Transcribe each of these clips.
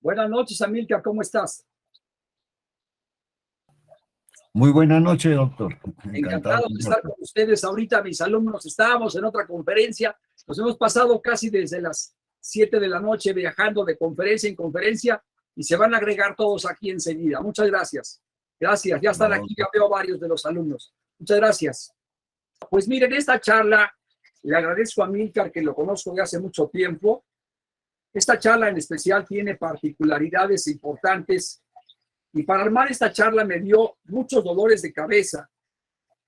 Buenas noches, Amílcar, ¿cómo estás? Muy buena noche, doctor. Encantado de estar con ustedes. Ahorita mis alumnos estábamos en otra conferencia. Nos hemos pasado casi desde las 7 de la noche viajando de conferencia en conferencia y se van a agregar todos aquí enseguida. Muchas gracias. Gracias, ya están aquí, ya veo varios de los alumnos. Muchas gracias. Pues miren, esta charla, le agradezco a Amílcar, que lo conozco de hace mucho tiempo. Esta charla en especial tiene particularidades importantes y para armar esta charla me dio muchos dolores de cabeza.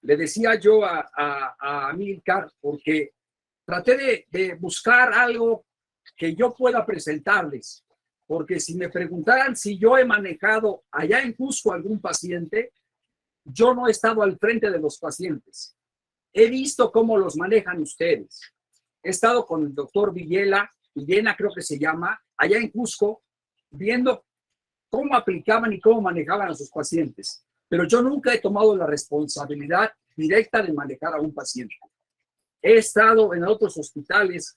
Le decía yo a Amílcar, porque traté de buscar algo que yo pueda presentarles, porque si me preguntaran si yo he manejado allá en Cusco algún paciente, yo no he estado al frente de los pacientes. He visto cómo los manejan ustedes. He estado con el doctor Villena, creo que se llama, allá en Cusco, viendo cómo aplicaban y cómo manejaban a sus pacientes. Pero yo nunca he tomado la responsabilidad directa de manejar a un paciente. He estado en otros hospitales,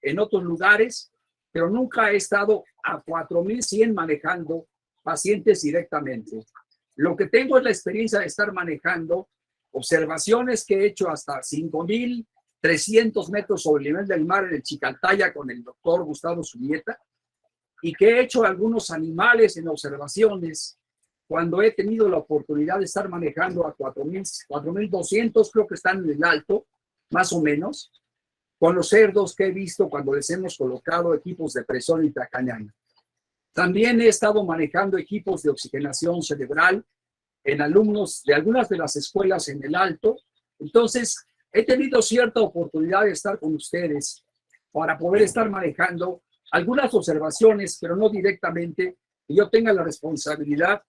en otros lugares, pero nunca he estado a 4,100 manejando pacientes directamente. Lo que tengo es la experiencia de estar manejando observaciones que he hecho hasta 5,300 metros sobre el nivel del mar en el Chicaltaya con el doctor Gustavo Zubieta, y que he hecho algunos animales en observaciones cuando he tenido la oportunidad de estar manejando a 4,200, creo que están en el alto, más o menos, con los cerdos que he visto cuando les hemos colocado equipos de presión intracraneana. También he estado manejando equipos de oxigenación cerebral en alumnos de algunas de las escuelas en el alto. Entonces, he tenido cierta oportunidad de estar con ustedes para poder estar manejando algunas observaciones, pero no directamente, que yo tenga la responsabilidad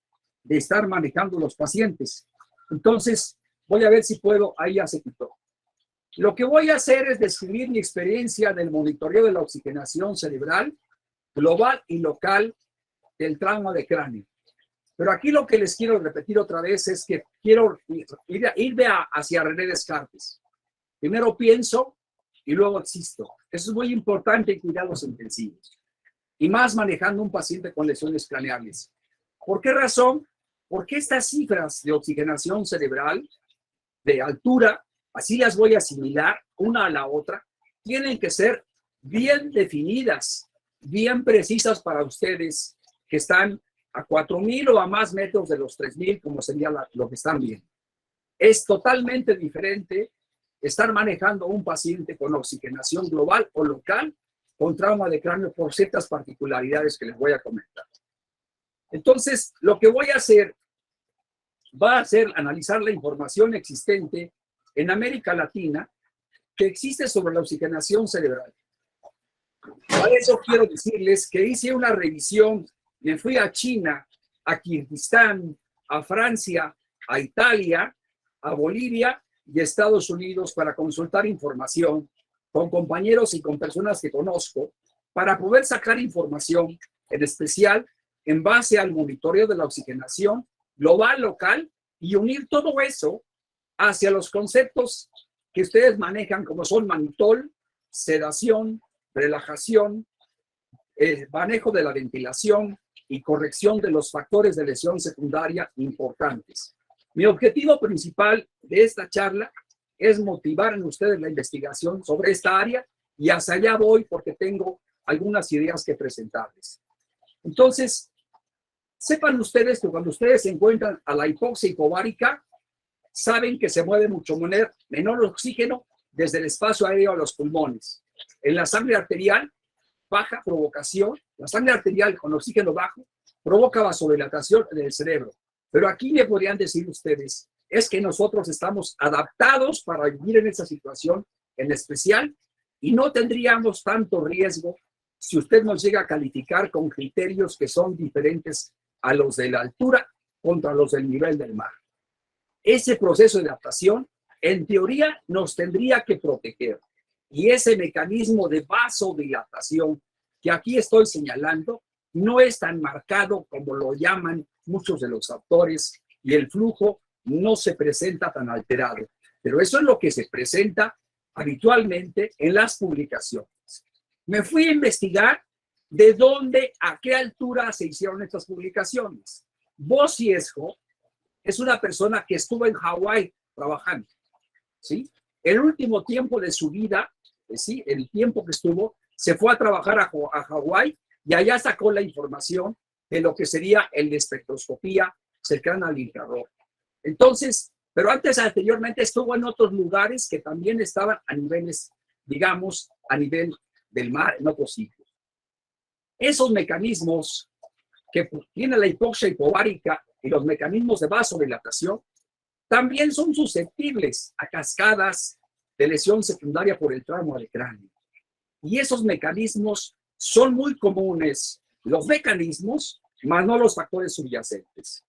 de estar manejando los pacientes. Entonces, voy a ver si puedo, ahí ya se quitó. Lo que voy a hacer es describir mi experiencia del monitoreo de la oxigenación cerebral global y local del trauma de cráneo. Pero aquí lo que les quiero repetir otra vez es que quiero irme hacia René Descartes. Primero pienso y luego existo. Eso es muy importante en cuidados intensivos. Y más manejando un paciente con lesiones craneales. ¿Por qué razón? Porque estas cifras de oxigenación cerebral, de altura, así las voy a asimilar una a la otra, tienen que ser bien definidas, bien precisas para ustedes que están a 4,000 o a más metros de los 3,000, como sería lo que están viendo. Es totalmente diferente estar manejando a un paciente con oxigenación global o local con trauma de cráneo por ciertas particularidades que les voy a comentar. Entonces, lo que voy a hacer va a ser analizar la información existente en América Latina que existe sobre la oxigenación cerebral. Para eso quiero decirles que hice una revisión, me fui a China, a Kirguistán, a Francia, a Italia, a Bolivia y Estados Unidos para consultar información con compañeros y con personas que conozco para poder sacar información, en especial en base al monitoreo de la oxigenación global, local, y unir todo eso hacia los conceptos que ustedes manejan como son manitol, sedación, relajación, manejo de la ventilación y corrección de los factores de lesión secundaria importantes. Mi objetivo principal de esta charla es motivar en ustedes la investigación sobre esta área y hacia allá voy porque tengo algunas ideas que presentarles. Entonces, sepan ustedes que cuando ustedes se encuentran a la hipoxia hipobárica, saben que se mueve mucho menor oxígeno desde el espacio aéreo a los pulmones. En la sangre arterial, baja provocación, la sangre arterial con oxígeno bajo provoca vasodilatación del cerebro. Pero aquí me podrían decir ustedes, es que nosotros estamos adaptados para vivir en esa situación en especial y no tendríamos tanto riesgo si usted nos llega a calificar con criterios que son diferentes a los de la altura contra los del nivel del mar. Ese proceso de adaptación, en teoría, nos tendría que proteger. Y ese mecanismo de vasodilatación que aquí estoy señalando no es tan marcado como lo llaman muchos de los autores y el flujo no se presenta tan alterado. Pero eso es lo que se presenta habitualmente en las publicaciones. Me fui a investigar ¿De dónde, a qué altura se hicieron estas publicaciones? Bo Ciesgo es una persona que estuvo en Hawái trabajando, ¿sí? El último tiempo de su vida, ¿sí? El tiempo que estuvo, se fue a trabajar a Hawái y allá sacó la información de lo que sería la espectroscopía cercana al infrarrojo. Entonces, pero anteriormente estuvo en otros lugares que también estaban a niveles, digamos, a nivel del mar, en otros sitios. Esos mecanismos que tiene la hipoxia hipovárica y los mecanismos de vasodilatación también son susceptibles a cascadas de lesión secundaria por el trauma del cráneo. Y esos mecanismos son muy comunes, los mecanismos, más no los factores subyacentes.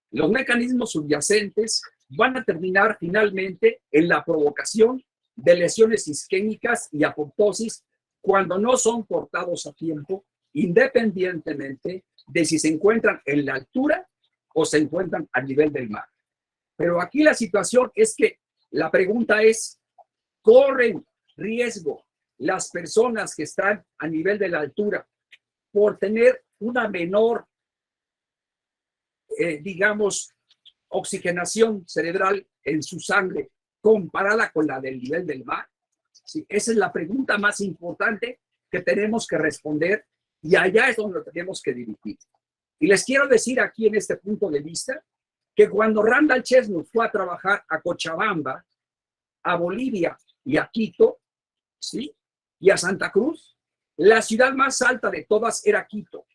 Los mecanismos subyacentes van a terminar finalmente en la provocación de lesiones isquémicas y apoptosis cuando no son cortados a tiempo, independientemente de si se encuentran en la altura o se encuentran a nivel del mar. Pero aquí la situación es que la pregunta es, ¿corren riesgo las personas que están a nivel de la altura por tener una menor, digamos, oxigenación cerebral en su sangre comparada con la del nivel del mar? Sí, esa es la pregunta más importante que tenemos que responder y allá es donde lo tenemos que dirigir. Y les quiero decir aquí en este punto de vista que cuando Randall Chestnut fue a trabajar a Cochabamba, a Bolivia y a Quito, ¿sí? Y a Santa Cruz, la ciudad más alta de todas era Quito.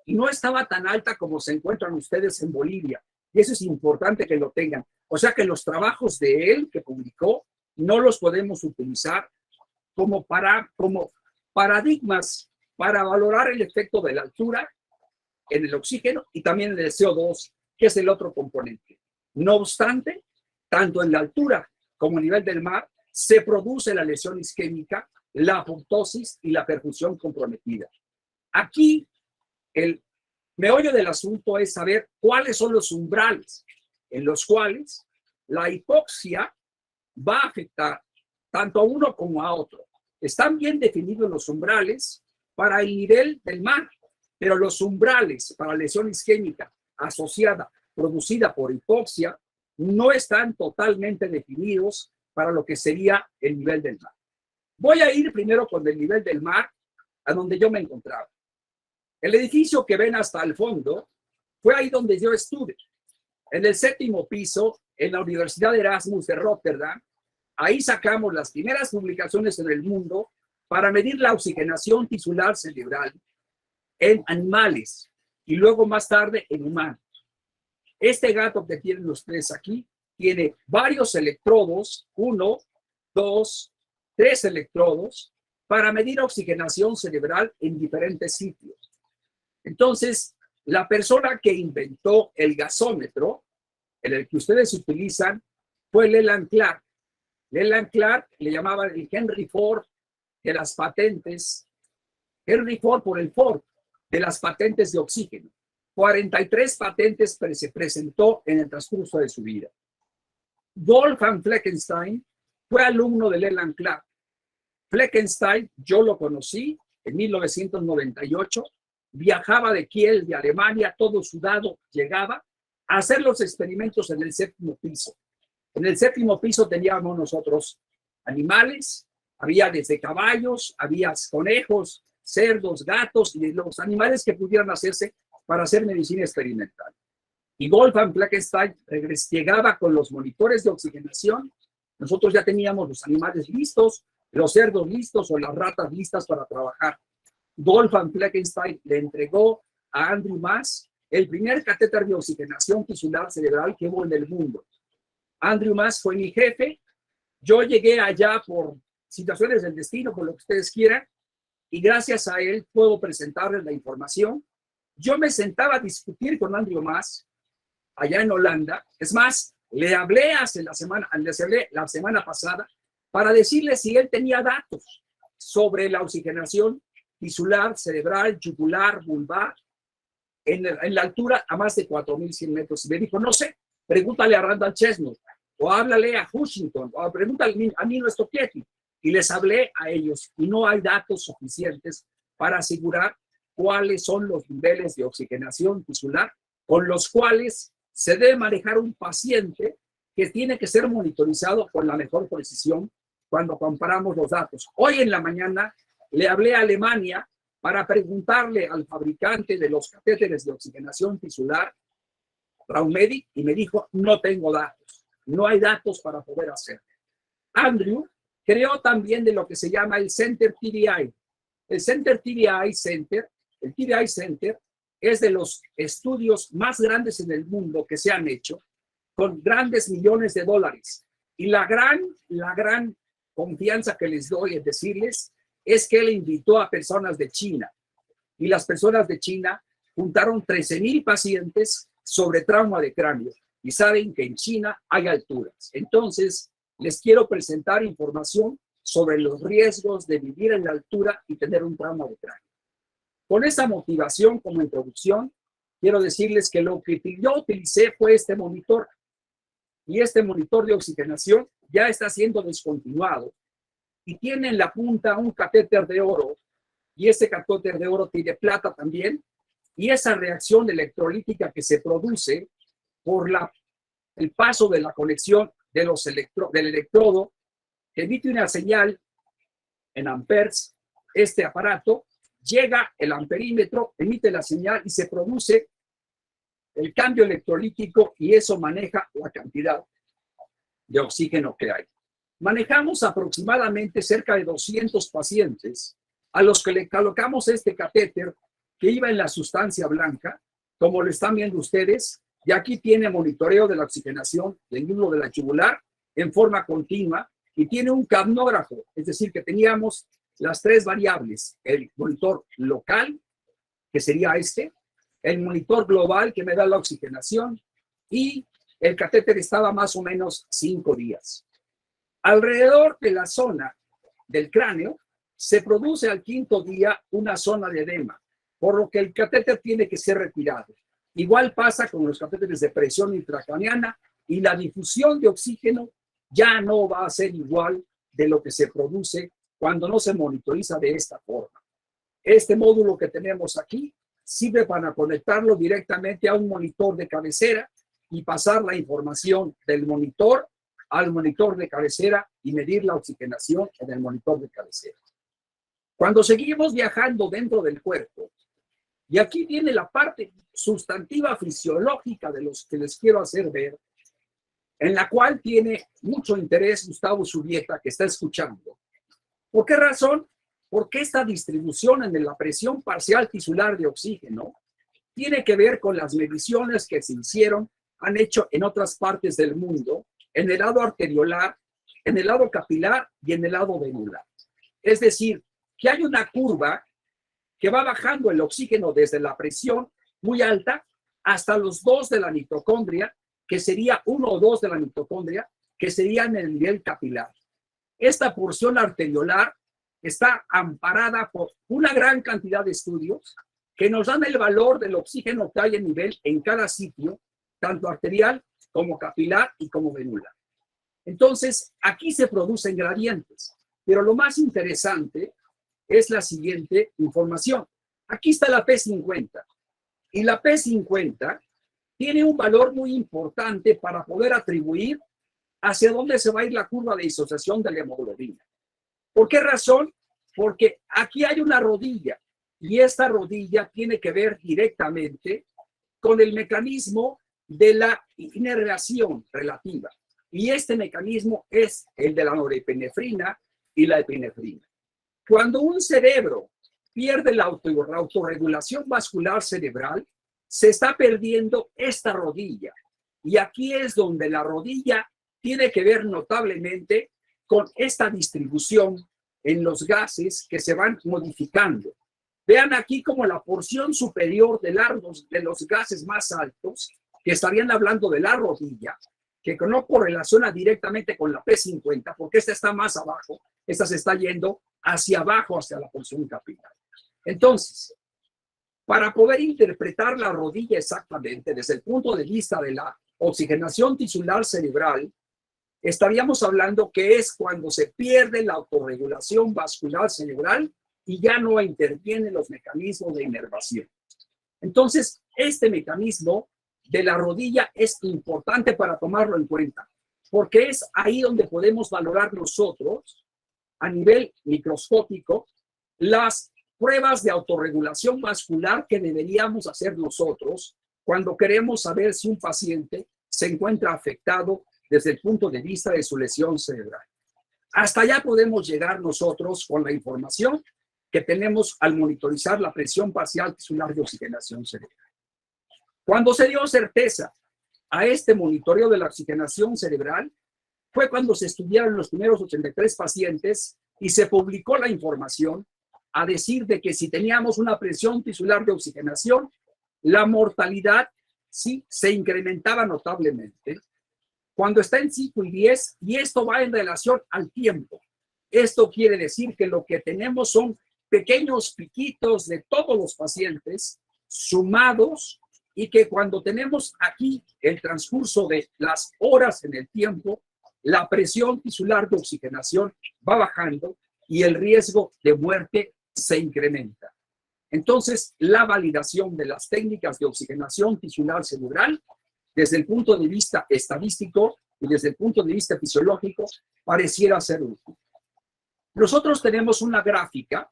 Y no estaba tan alta como se encuentran ustedes en Bolivia. Y eso es importante que lo tengan. O sea que los trabajos de él que publicó no los podemos utilizar como paradigmas para valorar el efecto de la altura en el oxígeno y también en el CO2, que es el otro componente. No obstante, tanto en la altura como a nivel del mar, se produce la lesión isquémica, la apoptosis y la perfusión comprometida. Aquí, el meollo del asunto es saber cuáles son los umbrales en los cuales la hipoxia va a afectar tanto a uno como a otro. Están bien definidos los umbrales para el nivel del mar, pero los umbrales para lesión isquémica asociada, producida por hipoxia, no están totalmente definidos para lo que sería el nivel del mar. Voy a ir primero con el nivel del mar, a donde yo me encontraba. El edificio que ven hasta el fondo fue ahí donde yo estuve, en el 7º piso, en la Universidad de Erasmus de Rotterdam. Ahí sacamos las primeras publicaciones en el mundo para medir la oxigenación tisular cerebral en animales y luego más tarde en humanos. Este gato que tienen ustedes aquí tiene varios electrodos, 1, 2, 3 electrodos, para medir oxigenación cerebral en diferentes sitios. Entonces, la persona que inventó el gasómetro, en el que ustedes utilizan, fue Leland Clark. Leland Clark le llamaban el Henry Ford de las patentes, Henry Ford por el Ford de las patentes de oxígeno. 43 patentes se presentó en el transcurso de su vida. Wolfgang Fleckenstein fue alumno de Leland Clark. Fleckenstein, yo lo conocí en 1998, viajaba de Kiel, de Alemania, todo sudado, llegaba a hacer los experimentos en el 7º piso. En el 7º piso teníamos nosotros animales, había desde caballos, había conejos, cerdos, gatos y los animales que pudieran hacerse para hacer medicina experimental. Y Wolfgang Fleckenstein llegaba con los monitores de oxigenación. Nosotros ya teníamos los animales listos, los cerdos listos o las ratas listas para trabajar. Wolfgang Fleckenstein le entregó a Andrew Mas el primer catéter de oxigenación tisular cerebral que hubo en el mundo. Andrew Mas fue mi jefe. Yo llegué allá por situaciones del destino, por lo que ustedes quieran, y gracias a él puedo presentarles la información. Yo me sentaba a discutir con Andrew Mas allá en Holanda. Es más, le hablé la semana pasada para decirle si él tenía datos sobre la oxigenación tisular, cerebral, yugular, vulvar, en la altura a más de 4.100 metros. Y me dijo, no sé, pregúntale a Randall Chestnut, o háblale a Washington, o pregúntale a Nino Stocchetti. Y les hablé a ellos, y no hay datos suficientes para asegurar cuáles son los niveles de oxigenación tisular con los cuales se debe manejar un paciente que tiene que ser monitorizado con la mejor precisión cuando comparamos los datos. Hoy en la mañana le hablé a Alemania para preguntarle al fabricante de los catéteres de oxigenación tisular, Raumedic, y me dijo, no tengo datos, no hay datos para poder hacerlo. Andrew creó también de lo que se llama el Center TDI. El Center TDI Center, el TDI Center es de los estudios más grandes en el mundo que se han hecho, con grandes millones de dólares. Y la gran confianza que les doy en decirles es que él invitó a personas de China. Y las personas de China juntaron 13,000 pacientes sobre trauma de cráneo. Y saben que en China hay alturas. Entonces, les quiero presentar información sobre los riesgos de vivir en la altura y tener un trauma de cráneo. Con esa motivación como introducción, quiero decirles que lo que yo utilicé fue este monitor. Y este monitor de oxigenación ya está siendo descontinuado. Y tiene en la punta un catéter de oro. Y ese catéter de oro tiene plata también. Y esa reacción electrolítica que se produce por el paso de la conexión de del electrodo, que emite una señal en amperes, este aparato, llega el amperímetro, emite la señal y se produce el cambio electrolítico y eso maneja la cantidad de oxígeno que hay. Manejamos aproximadamente cerca de 200 pacientes a los que le colocamos este catéter que iba en la sustancia blanca, como lo están viendo ustedes, y aquí tiene monitoreo de la oxigenación del núcleo de la yugular en forma continua y tiene un capnógrafo, es decir, que teníamos las 3 variables, el monitor local, que sería este, el monitor global que me da la oxigenación y el catéter estaba más o menos 5 días. Alrededor de la zona del cráneo se produce al 5.º día una zona de edema, por lo que el catéter tiene que ser retirado. Igual pasa con los catéteres de presión intracraneana y la difusión de oxígeno ya no va a ser igual de lo que se produce cuando no se monitoriza de esta forma. Este módulo que tenemos aquí sirve para conectarlo directamente a un monitor de cabecera y pasar la información del monitor al monitor de cabecera y medir la oxigenación en el monitor de cabecera. Cuando seguimos viajando dentro del cuerpo, y aquí viene la parte sustantiva fisiológica de los que les quiero hacer ver, en la cual tiene mucho interés Gustavo Zurrieta, que está escuchando. ¿Por qué razón? Porque esta distribución en la presión parcial tisular de oxígeno tiene que ver con las mediciones que se hicieron, han hecho en otras partes del mundo, en el lado arteriolar, en el lado capilar y en el lado venular. Es decir, que hay una curva que va bajando el oxígeno desde la presión muy alta hasta los 2 de la mitocondria, que sería 1 o 2 de la mitocondria, que serían el nivel capilar. Esta porción arteriolar está amparada por una gran cantidad de estudios que nos dan el valor del oxígeno que hay en nivel en cada sitio, tanto arterial como capilar y como venular. Entonces, aquí se producen gradientes, pero lo más interesante es la siguiente información. Aquí está la P50 y la P50 tiene un valor muy importante para poder atribuir hacia dónde se va a ir la curva de disociación de la hemoglobina. ¿Por qué razón? Porque aquí hay una rodilla y esta rodilla tiene que ver directamente con el mecanismo de la inervación relativa. Y este mecanismo es el de la norepinefrina y la epinefrina. Cuando un cerebro pierde la autorregulación vascular cerebral, se está perdiendo esta rodilla. Y aquí es donde la rodilla tiene que ver notablemente con esta distribución en los gases que se van modificando. Vean aquí como la porción superior de los gases más altos, que estarían hablando de la rodilla, que no correlaciona directamente con la P50, porque esta está más abajo, esta se está yendo hacia abajo, hacia la porción capilar. Entonces, para poder interpretar la rodilla exactamente desde el punto de vista de la oxigenación tisular cerebral, estaríamos hablando que es cuando se pierde la autorregulación vascular cerebral y ya no intervienen los mecanismos de inervación. Entonces, este mecanismo de la rodilla es importante para tomarlo en cuenta, porque es ahí donde podemos valorar nosotros, a nivel microscópico, las pruebas de autorregulación vascular que deberíamos hacer nosotros cuando queremos saber si un paciente se encuentra afectado desde el punto de vista de su lesión cerebral. Hasta allá podemos llegar nosotros con la información que tenemos al monitorizar la presión parcial tisular de oxigenación cerebral. Cuando se dio certeza a este monitoreo de la oxigenación cerebral, fue cuando se estudiaron los primeros 83 pacientes y se publicó la información a decir de que si teníamos una presión tisular de oxigenación, la mortalidad sí se incrementaba notablemente cuando está en 5 y 10, y esto va en relación al tiempo. Esto quiere decir que lo que tenemos son pequeños piquitos de todos los pacientes sumados, y que cuando tenemos aquí el transcurso de las horas en el tiempo, la presión tisular de oxigenación va bajando y el riesgo de muerte se incrementa. Entonces, la validación de las técnicas de oxigenación tisular cerebral, desde el punto de vista estadístico y desde el punto de vista fisiológico, pareciera ser útil. Nosotros tenemos una gráfica,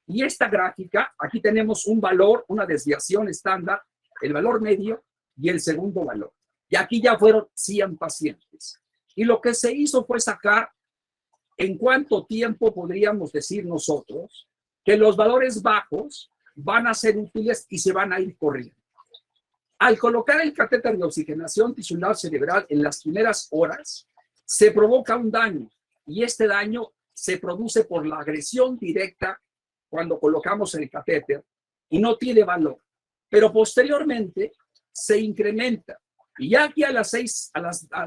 y esta gráfica, aquí tenemos un valor, una desviación estándar, el valor medio y el segundo valor. Y aquí ya fueron 100 pacientes. Y lo que se hizo fue sacar en cuánto tiempo podríamos decir nosotros que los valores bajos van a ser útiles y se van a ir corriendo. Al colocar el catéter de oxigenación tisular cerebral en las primeras horas, se provoca un daño, y este daño se produce por la agresión directa cuando colocamos el catéter y no tiene valor. Pero posteriormente se incrementa, y ya aquí a las 6,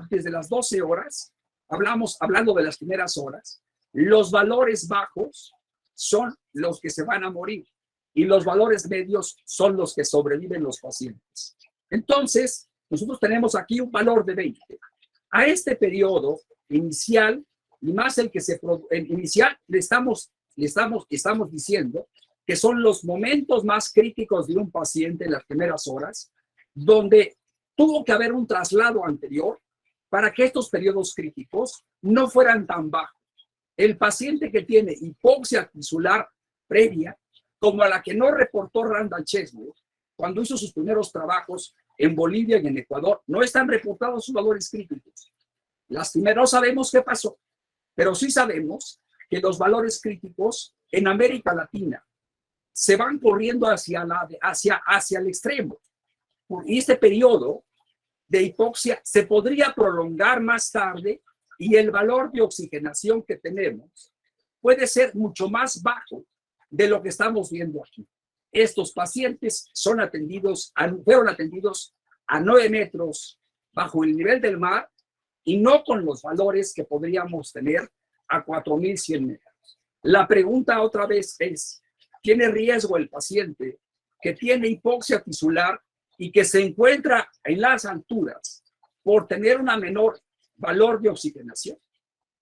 desde las 12 horas, hablando de las primeras horas, los valores bajos son los que se van a morir y los valores medios son los que sobreviven los pacientes. Entonces, nosotros tenemos aquí un valor de 20. A este periodo inicial, y más el que el inicial, le estamos diciendo que son los momentos más críticos de un paciente en las primeras horas, donde tuvo que haber un traslado anterior para que estos periodos críticos no fueran tan bajos. El paciente que tiene hipoxia tisular previa, como a la que no reportó Randall Cheswood, cuando hizo sus primeros trabajos en Bolivia y en Ecuador, no están reportados sus valores críticos. Las primeras no sabemos qué pasó, pero sí sabemos que los valores críticos en América Latina se van corriendo hacia el extremo. Y este periodo de hipoxia se podría prolongar más tarde, y el valor de oxigenación que tenemos puede ser mucho más bajo de lo que estamos viendo aquí. Estos pacientes fueron atendidos a 9 metros bajo el nivel del mar y no con los valores que podríamos tener a 4.100 metros. La pregunta otra vez es, ¿tiene riesgo el paciente que tiene hipoxia tisular y que se encuentra en las alturas por tener una menor valor de oxigenación?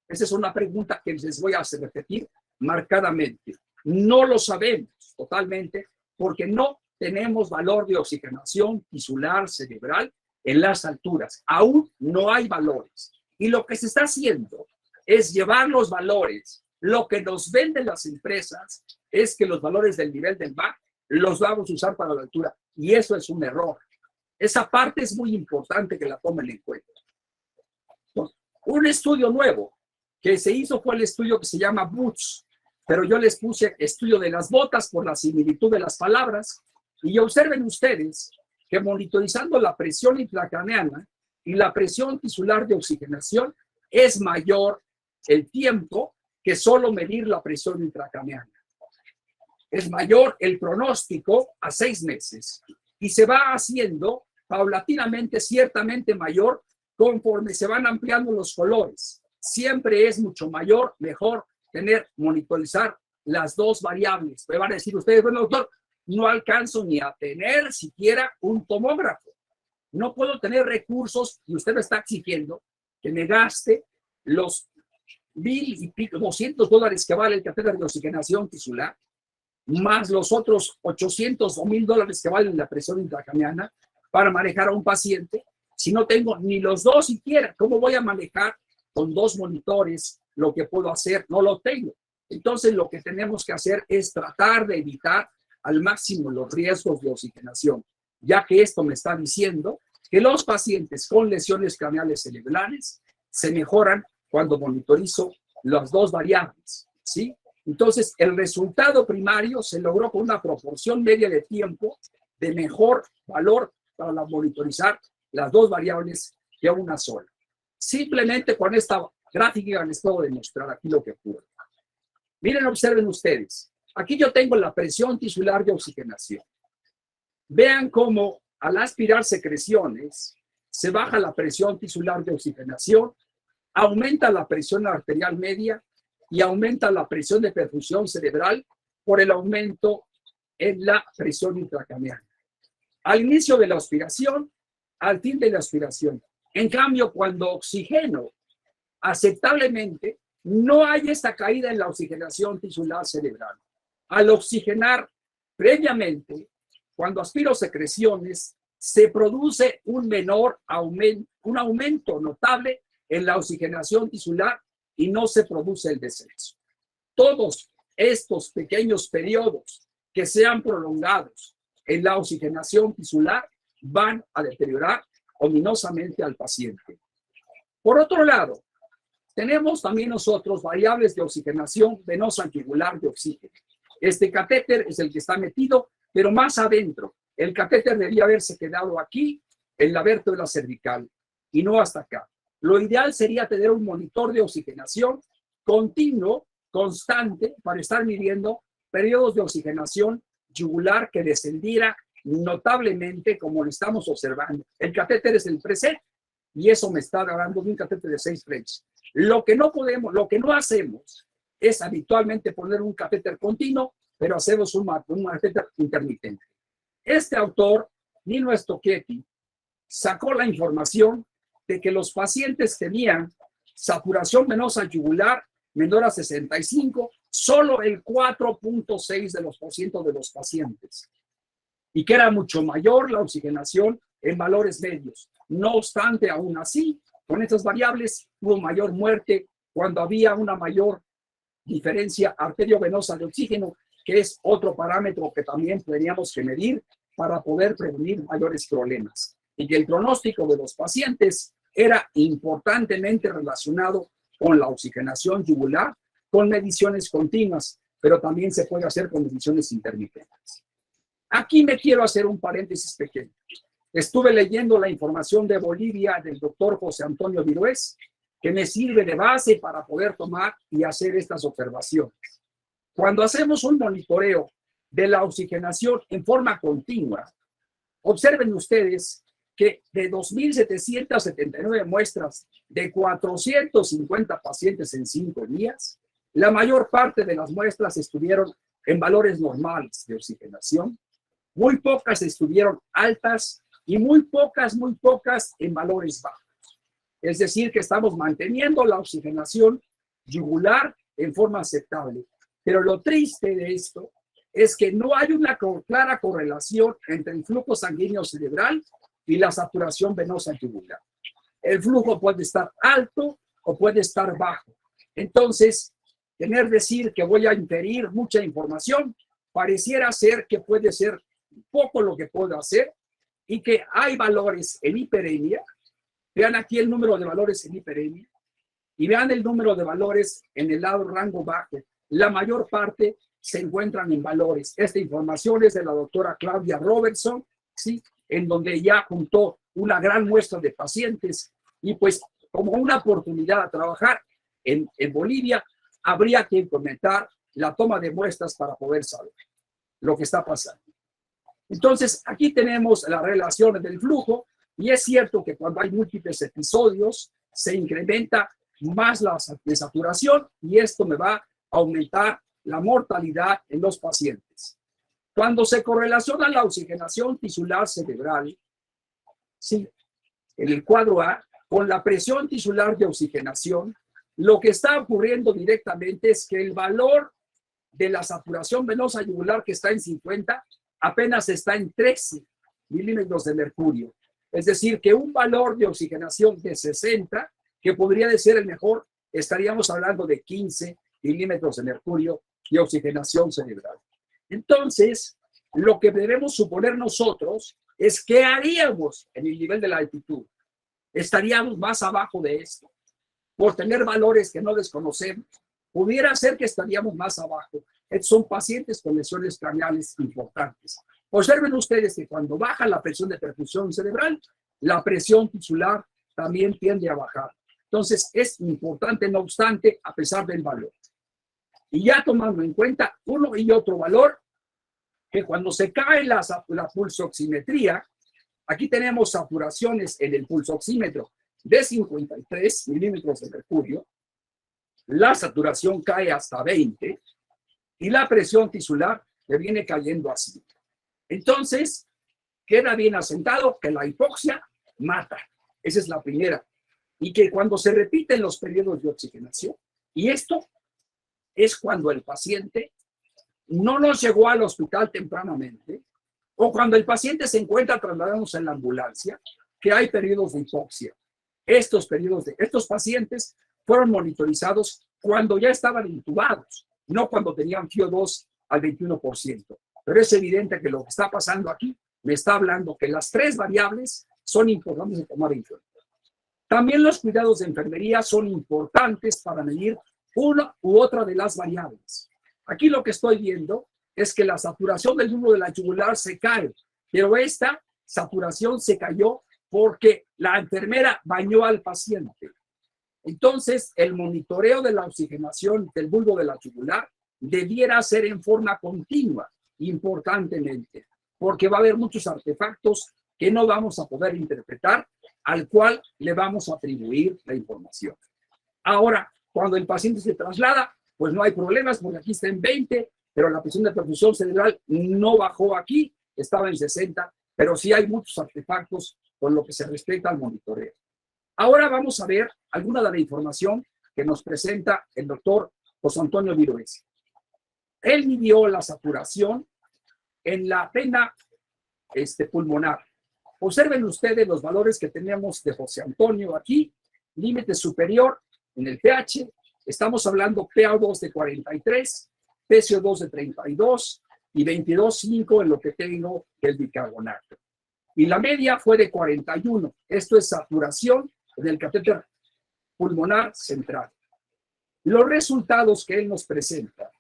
Esa es una pregunta que les voy a hacer repetir marcadamente. No lo sabemos totalmente porque no tenemos valor de oxigenación tisular cerebral en las alturas. Aún no hay valores. Y lo que se está haciendo es llevar los valores. Lo que nos venden las empresas es que los valores del nivel del mar los vamos a usar para la altura. Y eso es un error. Esa parte es muy importante que la tomen en cuenta. Un estudio nuevo que se hizo fue el estudio que se llama Boots, pero yo les puse estudio de las botas por la similitud de las palabras, y observen ustedes que monitorizando la presión intracraneana y la presión tisular de oxigenación es mayor el tiempo que solo medir la presión intracraneana. Es mayor el pronóstico a 6 meses y se va haciendo paulatinamente, ciertamente mayor conforme se van ampliando los colores. Siempre es mucho mayor, mejor monitorizar las dos variables. Me van a decir ustedes, bueno, doctor, no alcanzo ni a tener siquiera un tomógrafo. No puedo tener recursos y usted me está exigiendo que me gaste los $1,000 y pico, $200 que vale el catéter de oxigenación tisular, más los otros 800 o $1,000 que valen la presión intracraneana para manejar a un paciente, si no tengo ni los dos siquiera, ¿cómo voy a manejar con 2 monitores lo que puedo hacer? No lo tengo. Entonces, lo que tenemos que hacer es tratar de evitar al máximo los riesgos de oxigenación, ya que esto me está diciendo que los pacientes con lesiones craneales cerebrales se mejoran cuando monitorizo las 2 variables, ¿sí? Entonces, el resultado primario se logró con una proporción media de tiempo de mejor valor para monitorizar las 2 variables que una sola. Simplemente con esta gráfica les puedo demostrar aquí lo que ocurre. Miren, observen ustedes. Aquí yo tengo la presión tisular de oxigenación. Vean cómo al aspirar secreciones se baja la presión tisular de oxigenación, aumenta la presión arterial media y aumenta la presión de perfusión cerebral por el aumento en la presión intracraneal. Al inicio de la aspiración, al fin de la aspiración. En cambio, cuando oxigeno aceptablemente, no hay esta caída en la oxigenación tisular cerebral. Al oxigenar previamente, cuando aspiro secreciones, se produce un aumento notable en la oxigenación tisular y no se produce el descenso. Todos estos pequeños periodos que sean prolongados en la oxigenación tisular van a deteriorar ominosamente al paciente. Por otro lado, tenemos también nosotros variables de oxigenación venosa yugular de oxígeno. Este catéter es el que está metido, pero más adentro. El catéter debería haberse quedado aquí, en la vértebra cervical, y no hasta acá. Lo ideal sería tener un monitor de oxigenación continuo, constante, para estar midiendo periodos de oxigenación yugular que descendiera notablemente, como lo estamos observando. El catéter es el preset, y eso me está dando un catéter de 6 French. Lo que no hacemos es habitualmente poner un catéter continuo, pero hacemos un catéter intermitente. Este autor, Nino Stocchetti, sacó la información de que los pacientes tenían saturación venosa yugular menor a 65, solo el 4.6% de los pacientes, y que era mucho mayor la oxigenación en valores medios. No obstante, aún así, con estas variables hubo mayor muerte cuando había una mayor diferencia arteriovenosa de oxígeno, que es otro parámetro que también teníamos que medir para poder prevenir mayores problemas. Y que el pronóstico de los pacientes era importantemente relacionado con la oxigenación yugular, con mediciones continuas, pero también se puede hacer con mediciones intermitentes. Aquí me quiero hacer un paréntesis pequeño. Estuve leyendo la información de Bolivia del doctor José Antonio Virués, que me sirve de base para poder tomar y hacer estas observaciones. Cuando hacemos un monitoreo de la oxigenación en forma continua, observen ustedes que de 2.779 muestras de 450 pacientes en 5 días, la mayor parte de las muestras estuvieron en valores normales de oxigenación, muy pocas estuvieron altas y muy pocas en valores bajos. Es decir, que estamos manteniendo la oxigenación yugular en forma aceptable. Pero lo triste de esto es que no hay una clara correlación entre el flujo sanguíneo cerebral y la saturación venosa yugular. El flujo puede estar alto o puede estar bajo. Entonces, decir que voy a inferir mucha información, pareciera ser que puede ser poco lo que puedo hacer y que hay valores en hiperemia. Vean aquí el número de valores en hiperemia y vean el número de valores en el lado rango bajo. La mayor parte se encuentran en valores. Esta información es de la doctora Claudia Robertson, ¿sí? En donde ya juntó una gran muestra de pacientes y pues como una oportunidad a trabajar en Bolivia, habría que implementar la toma de muestras para poder saber lo que está pasando. Entonces, aquí tenemos las relaciones del flujo y es cierto que cuando hay múltiples episodios se incrementa más la saturación y esto me va a aumentar la mortalidad en los pacientes. Cuando se correlaciona la oxigenación tisular cerebral, sí, en el cuadro A, con la presión tisular de oxigenación, lo que está ocurriendo directamente es que el valor de la saturación venosa yugular, que está en 50, apenas está en 13 milímetros de mercurio. Es decir, que un valor de oxigenación de 60, que podría de ser el mejor, estaríamos hablando de 15 milímetros de mercurio de oxigenación cerebral. Entonces, lo que debemos suponer nosotros es que haríamos en el nivel de la altitud. Estaríamos más abajo de esto, por tener valores que no desconocemos. Pudiera ser que estaríamos más abajo. Estos son pacientes con lesiones craneales importantes. Observen ustedes que cuando baja la presión de perfusión cerebral, la presión tisular también tiende a bajar. Entonces, es importante, no obstante, a pesar del valor. Y ya tomando en cuenta uno y otro valor, que cuando se cae la pulsoximetría, aquí tenemos saturaciones en el pulsoxímetro de 53 milímetros de mercurio, la saturación cae hasta 20 y la presión tisular le viene cayendo así. Entonces, queda bien asentado que la hipoxia mata. Esa es la primera. Y que cuando se repiten los periodos de oxigenación, y esto es cuando el paciente no nos llegó al hospital tempranamente, o cuando el paciente se encuentra trasladándose en la ambulancia, que hay periodos de hipoxia. Estos pacientes fueron monitorizados cuando ya estaban intubados, no cuando tenían FiO2 al 21%. Pero es evidente que lo que está pasando aquí me está hablando que las tres variables son importantes de tomar en cuenta. También los cuidados de enfermería son importantes para medir una u otra de las variables. Aquí lo que estoy viendo es que la saturación del bulbo de la yugular se cae, pero esta saturación se cayó porque la enfermera bañó al paciente. Entonces, el monitoreo de la oxigenación del bulbo de la yugular debiera ser en forma continua, importantemente, porque va a haber muchos artefactos que no vamos a poder interpretar, al cual le vamos a atribuir la información. Ahora, cuando el paciente se traslada, pues no hay problemas, porque aquí está en 20, pero la presión de perfusión cerebral no bajó aquí, estaba en 60, pero sí hay muchos artefactos con lo que se respecta al monitoreo. Ahora vamos a ver alguna de la información que nos presenta el doctor José Antonio Viroes. Él midió la saturación en la pena pulmonar. Observen ustedes los valores que tenemos de José Antonio aquí, límite superior en el pH, estamos hablando PaO2 de 43, PCO2 de 32 y 22,5 en lo que tengo del bicarbonato. Y la media fue de 41. Esto es saturación del catéter pulmonar central. Los resultados que él nos presenta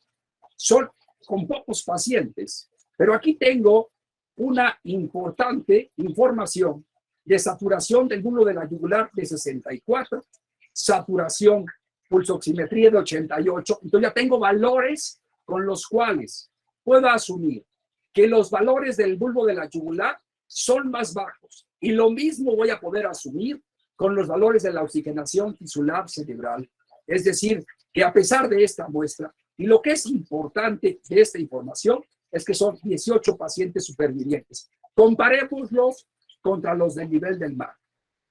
son con pocos pacientes, pero aquí tengo una importante información de saturación del bulbo de la yugular de 64, saturación pulsoximetría de 88. Entonces ya tengo valores con los cuales puedo asumir que los valores del bulbo de la yugular son más bajos. Y lo mismo voy a poder asumir con los valores de la oxigenación tisular cerebral. Es decir, que a pesar de esta muestra, y lo que es importante de esta información es que son 18 pacientes supervivientes. Comparémoslos contra los del nivel del mar.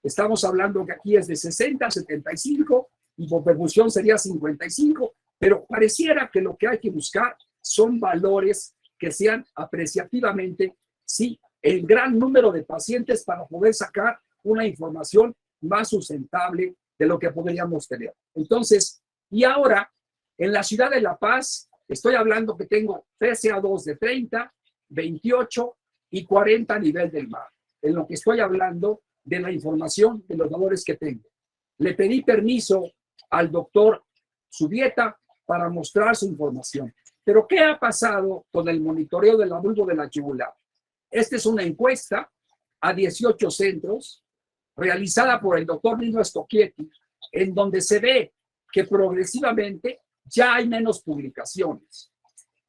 Estamos hablando que aquí es de 60 a 75, y por perfusión sería 55, pero pareciera que lo que hay que buscar son valores que sean apreciativamente, sí, el gran número de pacientes para poder sacar una información más sustentable de lo que podríamos tener. Entonces, y ahora, en la ciudad de La Paz, estoy hablando que tengo PCA2 de 30, 28 y 40 a nivel del mar. En lo que estoy hablando de la información de los valores que tengo. Le pedí permiso al doctor Subieta para mostrar su información. Pero, ¿qué ha pasado con el monitoreo del bulbo de la yugular? Esta es una encuesta a 18 centros realizada por el doctor Nino Stocchietti, en donde se ve que progresivamente ya hay menos publicaciones.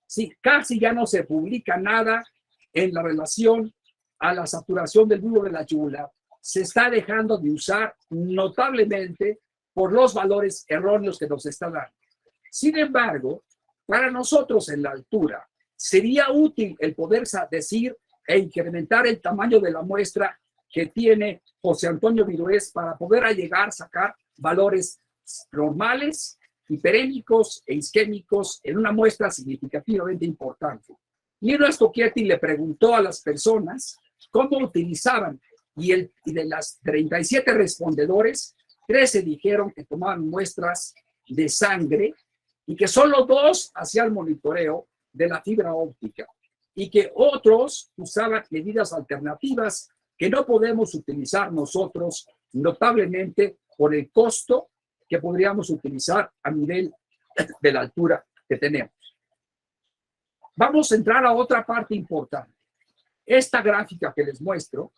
Sí, casi ya no se publica nada en la relación a la saturación del bulbo de la yugular. Se está dejando de usar notablemente por los valores erróneos que nos está dando. Sin embargo, para nosotros en la altura, sería útil el poder decir e incrementar el tamaño de la muestra que tiene José Antonio Viroes para poder llegar a sacar valores normales, hiperémicos e isquémicos en una muestra significativamente importante. Nino Stocchetti le preguntó a las personas cómo utilizaban y de las 37 respondedores, 13 dijeron que tomaban muestras de sangre y que solo 2 hacían monitoreo de la fibra óptica y que otros usaban medidas alternativas que no podemos utilizar nosotros notablemente por el costo que podríamos utilizar a nivel de la altura que tenemos. Vamos a entrar a otra parte importante. Esta gráfica que les muestro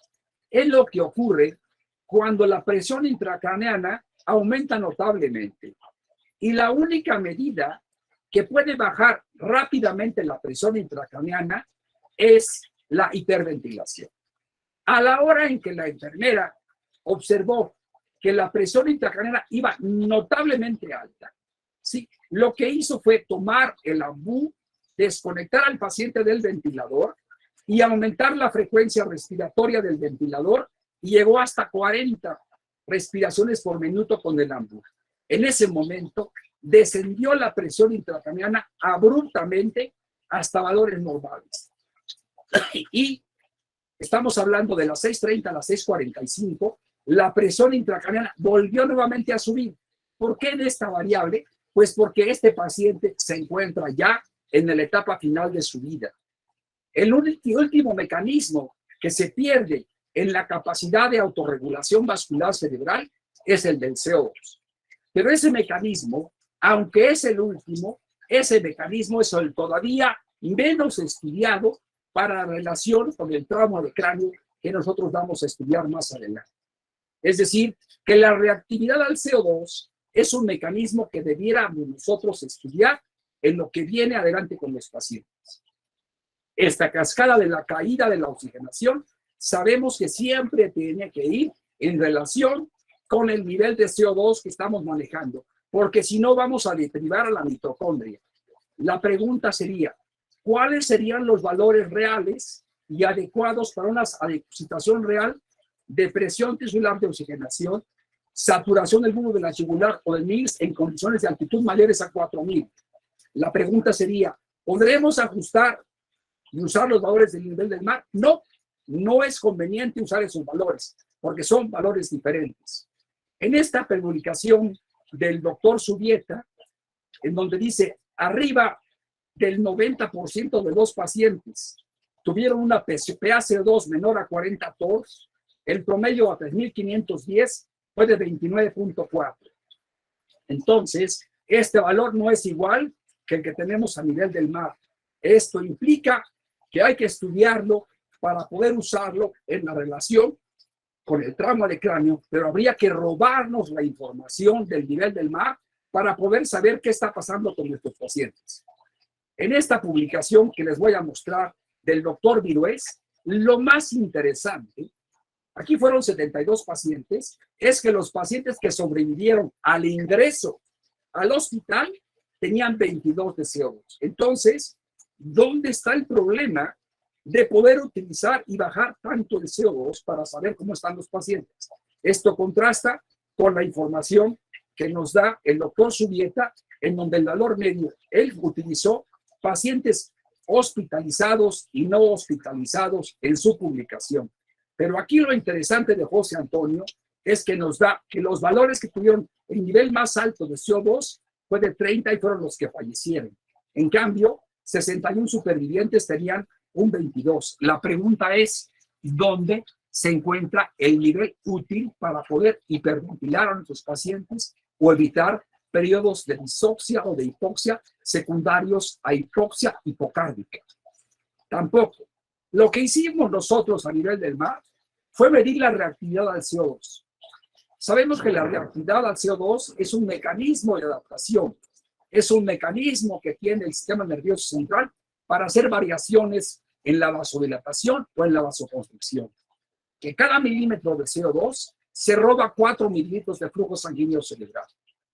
es lo que ocurre cuando la presión intracraneana aumenta notablemente. Y la única medida que puede bajar rápidamente la presión intracraneana es la hiperventilación. A la hora en que la enfermera observó que la presión intracraneana iba notablemente alta, ¿sí? Lo que hizo fue tomar el AMBU, desconectar al paciente del ventilador y aumentar la frecuencia respiratoria del ventilador y llegó hasta 40 respiraciones por minuto con el AMBU. En ese momento descendió la presión intracraneana abruptamente hasta valores normales. Y estamos hablando de las 6:30 a las 6:45, la presión intracraneana volvió nuevamente a subir. ¿Por qué en esta variable? Pues porque este paciente se encuentra ya en la etapa final de su vida. El último mecanismo que se pierde en la capacidad de autorregulación vascular cerebral es el del CO2. Pero ese mecanismo, aunque es el último, ese mecanismo es el todavía menos estudiado para la relación con el trauma de cráneo que nosotros vamos a estudiar más adelante. Es decir, que la reactividad al CO2 es un mecanismo que debiéramos nosotros estudiar en lo que viene adelante con los pacientes. Esta cascada de la caída de la oxigenación, sabemos que siempre tiene que ir en relación con el nivel de CO2 que estamos manejando, porque si no vamos a deprivar a la mitocondria. La pregunta sería, ¿cuáles serían los valores reales y adecuados para una situación real de presión tisular de oxigenación, saturación del bulbo de la yugular o del MILS en condiciones de altitud mayores a 4000? La pregunta sería, ¿podremos ajustar y usar los valores del nivel del mar? No, no es conveniente usar esos valores, porque son valores diferentes. En esta publicación del doctor Subieta, en donde dice, arriba del 90% de los pacientes tuvieron una PaCO2 menor a 40 TORS, el promedio a 3.510 fue de 29.4. Entonces, este valor no es igual que el que tenemos a nivel del mar. Esto implica que hay que estudiarlo para poder usarlo en la relación con el trauma de cráneo, pero habría que robarnos la información del nivel del mar para poder saber qué está pasando con nuestros pacientes. En esta publicación que les voy a mostrar del doctor Virués, lo más interesante, aquí fueron 72 pacientes, es que los pacientes que sobrevivieron al ingreso al hospital tenían 22 de CO2. Entonces, ¿dónde está el problema de poder utilizar y bajar tanto el CO2 para saber cómo están los pacientes? Esto contrasta con la información que nos da el doctor Subieta, en donde el valor medio, él utilizó pacientes hospitalizados y no hospitalizados en su publicación. Pero aquí lo interesante de José Antonio es que nos da que los valores que tuvieron el nivel más alto de CO2 fue de 30 y fueron los que fallecieron. En cambio, 61 supervivientes tenían un 22. La pregunta es, ¿dónde se encuentra el nivel útil para poder hiperventilar a nuestros pacientes o evitar periodos de disoxia o de hipoxia secundarios a hipoxia hipocárdica? Tampoco. Lo que hicimos nosotros a nivel del mar fue medir la reactividad al CO2. Sabemos que la reactividad al CO2 es un mecanismo de adaptación, es un mecanismo que tiene el sistema nervioso central para hacer variaciones en la vasodilatación o en la vasoconstricción. Que cada milímetro de CO2 se roba 4 mililitros de flujo sanguíneo cerebral.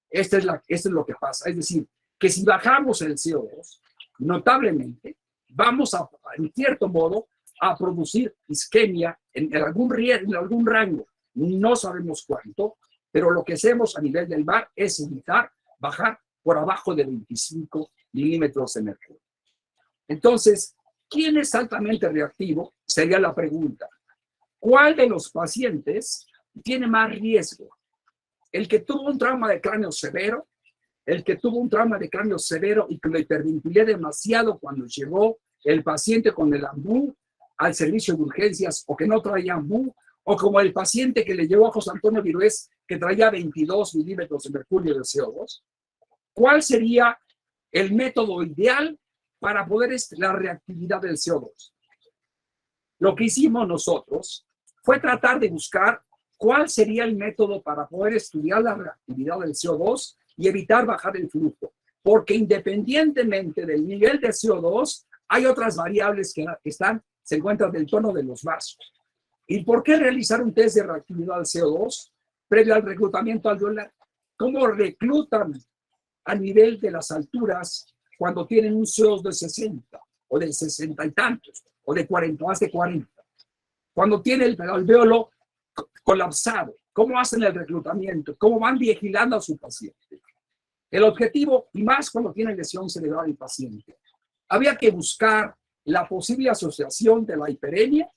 Esto es lo que pasa. Es decir, que si bajamos el CO2, notablemente, vamos a, en cierto modo, a producir isquemia en algún rango. No sabemos cuánto, pero lo que hacemos a nivel del mar es evitar bajar por abajo de 25 milímetros de mercurio. Entonces, ¿quién es altamente reactivo? Sería la pregunta. ¿Cuál de los pacientes tiene más riesgo? ¿El que tuvo un trauma de cráneo severo? ¿El que tuvo un trauma de cráneo severo y que lo hiperventilé demasiado cuando llegó el paciente con el AMBU al servicio de urgencias o que no traía AMBU? ¿O como el paciente que le llevó a José Antonio Virués que traía 22 milímetros de mercurio de CO2? ¿Cuál sería el método ideal para poder la reactividad del CO2? Lo que hicimos nosotros fue tratar de buscar cuál sería el método para poder estudiar la reactividad del CO2 y evitar bajar el flujo. Porque independientemente del nivel de CO2, hay otras variables que se encuentran del tono de los vasos. ¿Y por qué realizar un test de reactividad del CO2 previo al reclutamiento alveolar? ¿Cómo reclutan a nivel de las alturas cuando tienen un CO2 de 60 o de 60 y tantos o de 40, más de 40? Cuando tiene el alveolo colapsado, ¿cómo hacen el reclutamiento? ¿Cómo van vigilando a su paciente? El objetivo, y más cuando tiene lesión cerebral el paciente, había que buscar la posible asociación de la hiperemia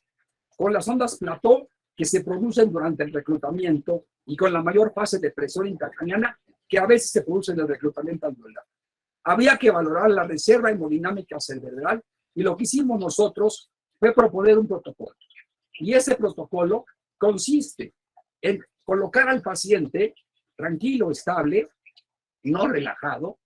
con las ondas plató que se producen durante el reclutamiento y con la mayor fase de presión intracraneana que a veces se produce en el reclutamiento alveolar. Había que valorar la reserva hemodinámica cerebral y lo que hicimos nosotros fue proponer un protocolo. Y ese protocolo consiste en colocar al paciente tranquilo, estable, no relajado,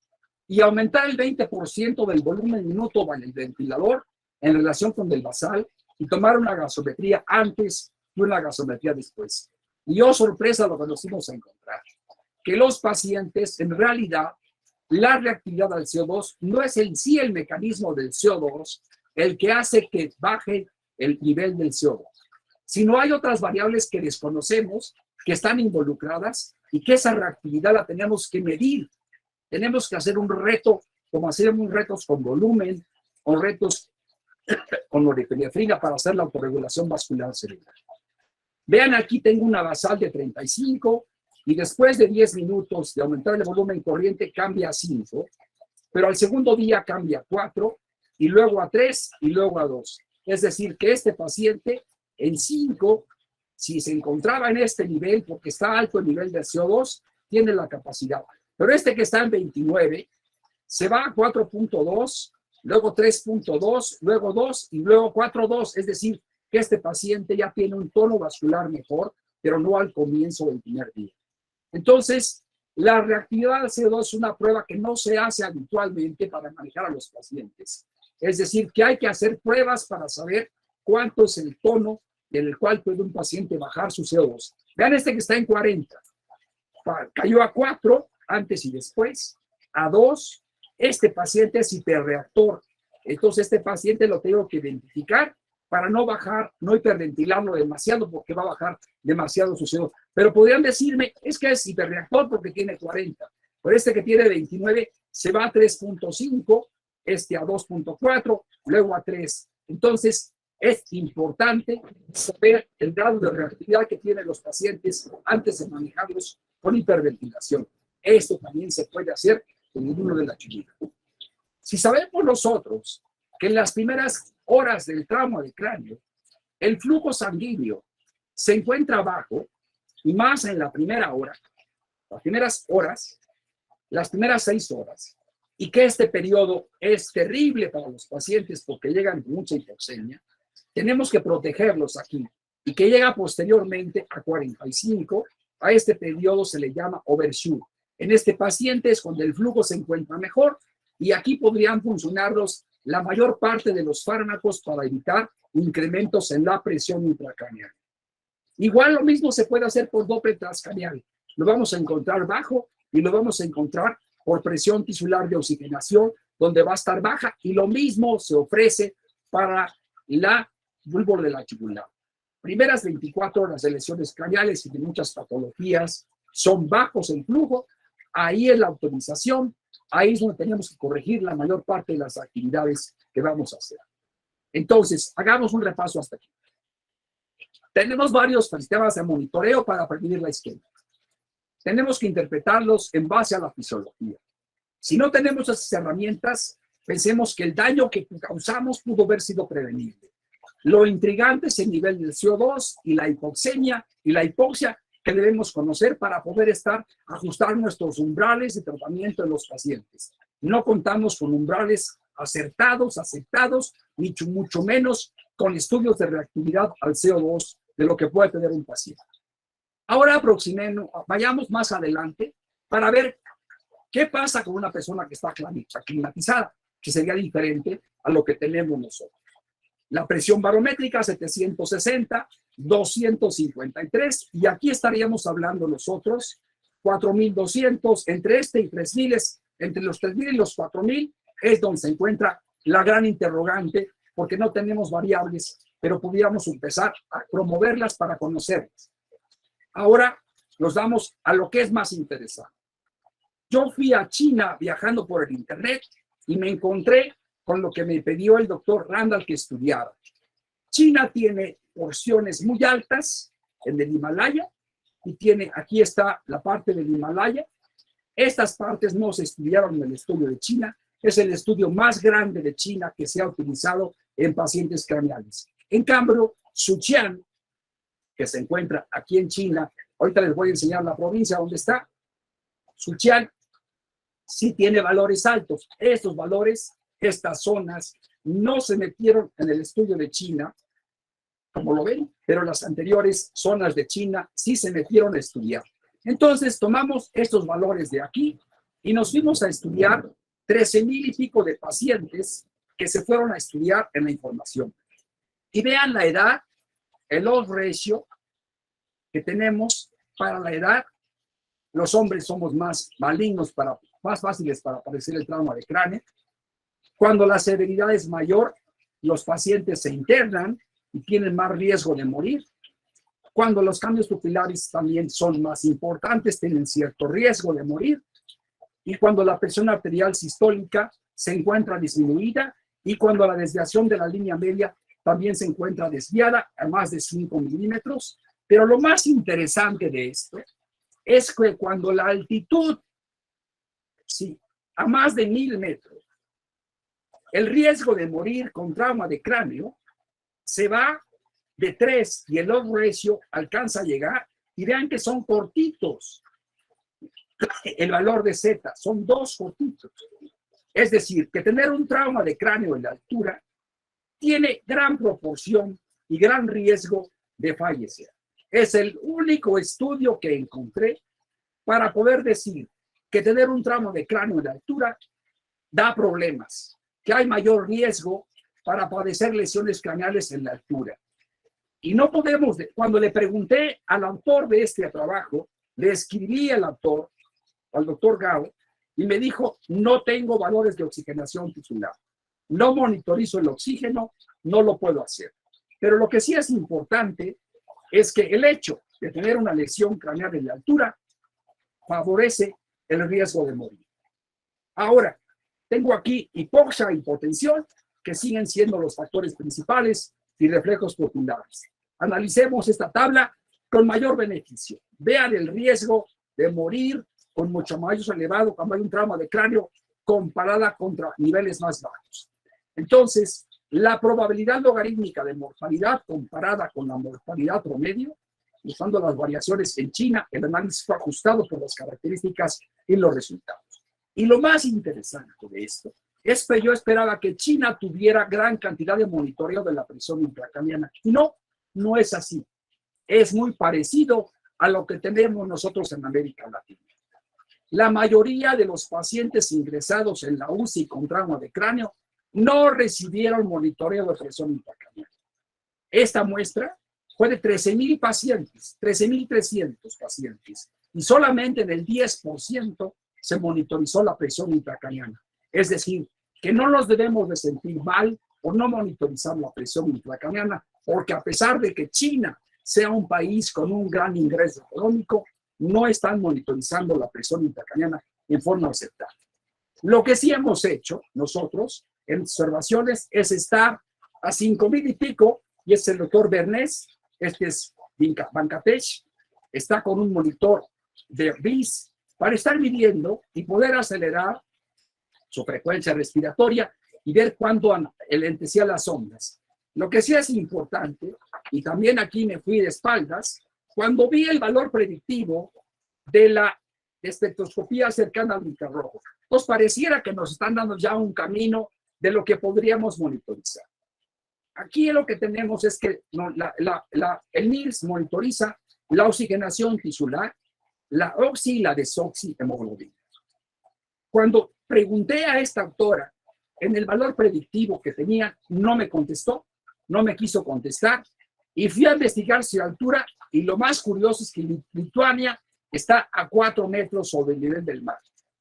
y aumentar el 20% del volumen minuto del ventilador en relación con el basal y tomar una gasometría antes y una gasometría después. Y oh, sorpresa, lo que nos fuimos a encontrar, que los pacientes, en realidad, la reactividad al CO2 no es en sí el mecanismo del CO2 el que hace que baje el nivel del CO2, sino hay otras variables que desconocemos, que están involucradas y que esa reactividad la tenemos que medir. Tenemos que hacer un reto, como hacemos retos con volumen, o retos con norepinefrina para hacer la autorregulación vascular cerebral. Vean, aquí tengo una basal de 35 y después de 10 minutos de aumentar el volumen corriente cambia a 5, pero al segundo día cambia a 4 y luego a 3 y luego a 2. Es decir, que este paciente en 5, si se encontraba en este nivel porque está alto el nivel de CO2, tiene la capacidad. Pero este que está en 29 se va a 4.2, luego 3.2, luego 2 y luego 4.2. Es decir, que este paciente ya tiene un tono vascular mejor, pero no al comienzo del primer día. Entonces, la reactividad al CO2 es una prueba que no se hace habitualmente para manejar a los pacientes. Es decir, que hay que hacer pruebas para saber cuánto es el tono en el cual puede un paciente bajar su CO2. Vean este que está en 40. Cayó a 4 antes y después, a 2. Este paciente es hiperreactor. Entonces, este paciente lo tengo que identificar para no bajar, no hiperventilarlo demasiado porque va a bajar demasiado su CO2. Pero podrían decirme, es que es hiperreactor porque tiene 40. Pero este que tiene 29 se va a 3.5, este a 2.4, luego a 3. Entonces, es importante saber el grado de reactividad que tienen los pacientes antes de manejarlos con hiperventilación. Esto también se puede hacer con el número de la chiquita. Si sabemos nosotros que en las primeras horas del trauma de cráneo, el flujo sanguíneo se encuentra bajo, y más en la primera hora, las primeras horas, las primeras 6 horas, y que este periodo es terrible para los pacientes porque llegan con mucha hipoxemia, tenemos que protegerlos aquí, y que llega posteriormente a 45, a este periodo se le llama overshoot. En este paciente es cuando el flujo se encuentra mejor, y aquí podrían funcionarlos la mayor parte de los fármacos para evitar incrementos en la presión intracraneal. Igual lo mismo se puede hacer por Doppler transcranial. Lo vamos a encontrar bajo y lo vamos a encontrar por presión tisular de oxigenación, donde va a estar baja, y lo mismo se ofrece para la bulbo de la yugular. Primeras 24 horas de lesiones craneales y de muchas patologías son bajos en flujo. Ahí es la autorización, ahí es donde tenemos que corregir la mayor parte de las actividades que vamos a hacer. Entonces, hagamos un repaso hasta aquí. Tenemos varios sistemas de monitoreo para prevenir la isquemia. tenemos que interpretarlos en base a la fisiología. Si no tenemos esas herramientas, pensemos que el daño que causamos pudo haber sido prevenible. Lo intrigante es el nivel del CO2 y la hipoxemia y la hipoxia que debemos conocer para poder ajustar nuestros umbrales de tratamiento de los pacientes. No contamos con umbrales acertados, aceptados, ni mucho menos con estudios de reactividad al CO2 de lo que puede tener un paciente. Ahora vayamos más adelante para ver qué pasa con una persona que está climatizada, que sería diferente a lo que tenemos nosotros. La presión barométrica 760, 253, y aquí estaríamos hablando nosotros 4.200, entre este y 3.000, entre los 3.000 y los 4.000 es donde se encuentra la gran interrogante, porque no tenemos variables, pero pudiéramos empezar a promoverlas para conocerlas. Ahora nos damos a lo que es más interesante. Yo fui a China viajando por el internet y me encontré con lo que me pidió el doctor Randall que estudiara. China tiene porciones muy altas en el Himalaya y aquí está la parte del Himalaya. Estas partes no se estudiaron en el estudio de China. Es el estudio más grande de China que se ha utilizado en pacientes craneales. En cambio, Sichuan, que se encuentra aquí en China, ahorita les voy a enseñar la provincia donde está. Sichuan sí tiene valores altos. Estos valores, estas zonas, no se metieron en el estudio de China, como lo ven, pero las anteriores zonas de China sí se metieron a estudiar. Entonces tomamos estos valores de aquí y nos fuimos a estudiar 13,000 y pico de pacientes que se fueron a estudiar en la información. Y vean la edad, el odds ratio que tenemos para la edad. Los hombres somos más malignos, más fáciles para padecer el trauma de cráneo. Cuando la severidad es mayor, los pacientes se internan y tienen más riesgo de morir. Cuando los cambios pupilares también son más importantes, tienen cierto riesgo de morir. Y cuando la presión arterial sistólica se encuentra disminuida y cuando la desviación de la línea media también se encuentra desviada a más de 5 milímetros. Pero lo más interesante de esto es que cuando la altitud, sí, a más de 1,000 metros, el riesgo de morir con trauma de cráneo se va de 3 y el odds ratio alcanza a llegar, y vean que son cortitos. El valor de Z son 2 cortitos. Es decir, que tener un trauma de cráneo en la altura tiene gran proporción y gran riesgo de fallecer. Es el único estudio que encontré para poder decir que tener un trauma de cráneo en la altura da problemas, que hay mayor riesgo para padecer lesiones craneales en la altura. Y no podemos, cuando le pregunté al autor de este trabajo, le escribí al autor, al doctor Gao, y me dijo, no tengo valores de oxigenación tisular, no monitorizo el oxígeno, no lo puedo hacer. Pero lo que sí es importante es que el hecho de tener una lesión craneal en la altura favorece el riesgo de morir. Ahora, tengo aquí hipoxia e hipotensión, que siguen siendo los factores principales, y reflejos populares. Analicemos esta tabla con mayor beneficio. Vean el riesgo de morir con mucho más elevado cuando hay un trauma de cráneo comparada contra niveles más bajos. Entonces, la probabilidad logarítmica de mortalidad comparada con la mortalidad promedio, usando las variaciones en China, el análisis fue ajustado por las características y los resultados. Y lo más interesante de esto es que yo esperaba que China tuviera gran cantidad de monitoreo de la presión intracraniana. Y no, no es así. Es muy parecido a lo que tenemos nosotros en América Latina. La mayoría de los pacientes ingresados en la UCI con trauma de cráneo no recibieron monitoreo de presión intracraniana. Esta muestra fue de 13,000 pacientes, 13,300 pacientes, y solamente en el 10% se monitorizó la presión intracraniana. Es decir, que no nos debemos de sentir mal por no monitorizar la presión intracraniana, porque a pesar de que China sea un país con un gran ingreso económico, no están monitorizando la presión intracraniana en forma aceptable. Lo que sí hemos hecho nosotros en observaciones es estar a 5,000 y pico, y es el doctor Bernés, este es Bancatech, está con un monitor de BIS para estar midiendo y poder acelerar su frecuencia respiratoria y ver cuándo enlentecía las ondas. Lo que sí es importante, y también aquí me fui de espaldas, cuando vi el valor predictivo de la espectroscopía cercana al infrarrojo. Entonces pareciera que nos están dando ya un camino de lo que podríamos monitorizar. Aquí lo que tenemos es que el NIRS monitoriza la oxigenación tisular, la oxi y la desoxihemoglobina. Cuando pregunté a esta autora en el valor predictivo que tenía, no me contestó, no me quiso contestar, y fui a investigar su altura, y lo más curioso es que Lituania está a 4 metros sobre el nivel del mar.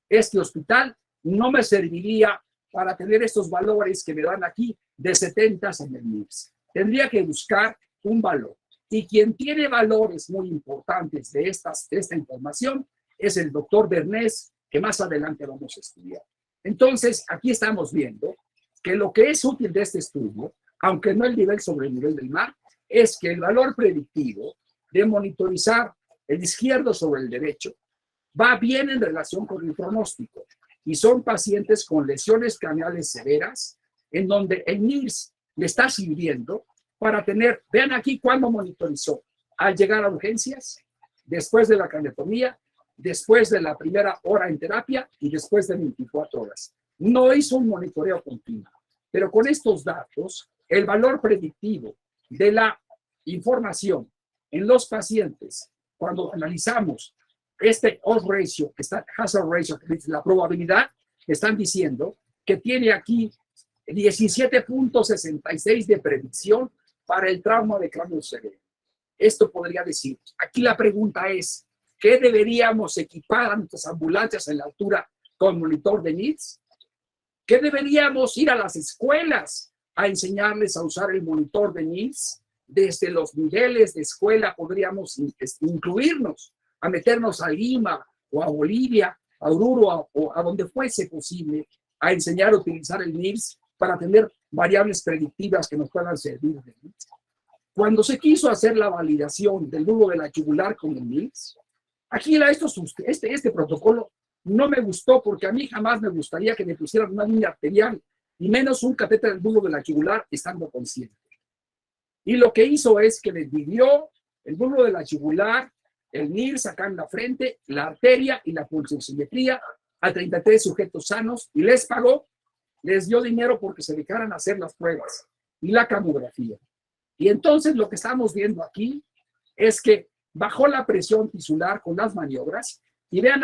Este hospital no me serviría para tener estos valores que me dan aquí de 70 en el NIRS. Tendría que buscar un valor. Y quien tiene valores muy importantes de esta información es el doctor Bernés, que más adelante vamos a estudiar. Entonces, aquí estamos viendo que lo que es útil de este estudio, aunque no el nivel sobre el nivel del mar, es que el valor predictivo de monitorizar el izquierdo sobre el derecho va bien en relación con el pronóstico. Y son pacientes con lesiones craneales severas, en donde el NIRS le está sirviendo para tener, vean aquí cuándo monitorizó, al llegar a urgencias, después de la craniotomía, después de la primera hora en terapia y después de 24 horas. No hizo un monitoreo continuo, pero con estos datos, el valor predictivo de la información en los pacientes, cuando analizamos este odds ratio, que está hazard ratio, que es la probabilidad, están diciendo que tiene aquí 17.66 de predicción para el trauma de cráneo severo. Esto podría decir, aquí la pregunta es, ¿qué deberíamos equipar a nuestras ambulancias en la altura con monitor de NIRS? ¿Qué deberíamos ir a las escuelas a enseñarles a usar el monitor de NIRS? Desde los niveles de escuela podríamos incluirnos a meternos a Lima o a Bolivia, a Oruro o a donde fuese posible a enseñar a utilizar el NIRS para tener variables predictivas que nos puedan servir. Cuando se quiso hacer la validación del bulbo de la yugular con el NIRS, aquí este protocolo no me gustó porque a mí jamás me gustaría que me pusieran una línea arterial y menos un catéter del bulbo de la yugular estando consciente. Y lo que hizo es que les dividió el bulbo de la yugular, el NIRS acá en la frente, la arteria y la pulsioximetría a 33 sujetos sanos y les pagó, les dio dinero porque se dedicaran a hacer las pruebas y la camografía. Y entonces lo que estamos viendo aquí es que bajó la presión tisular con las maniobras y vean,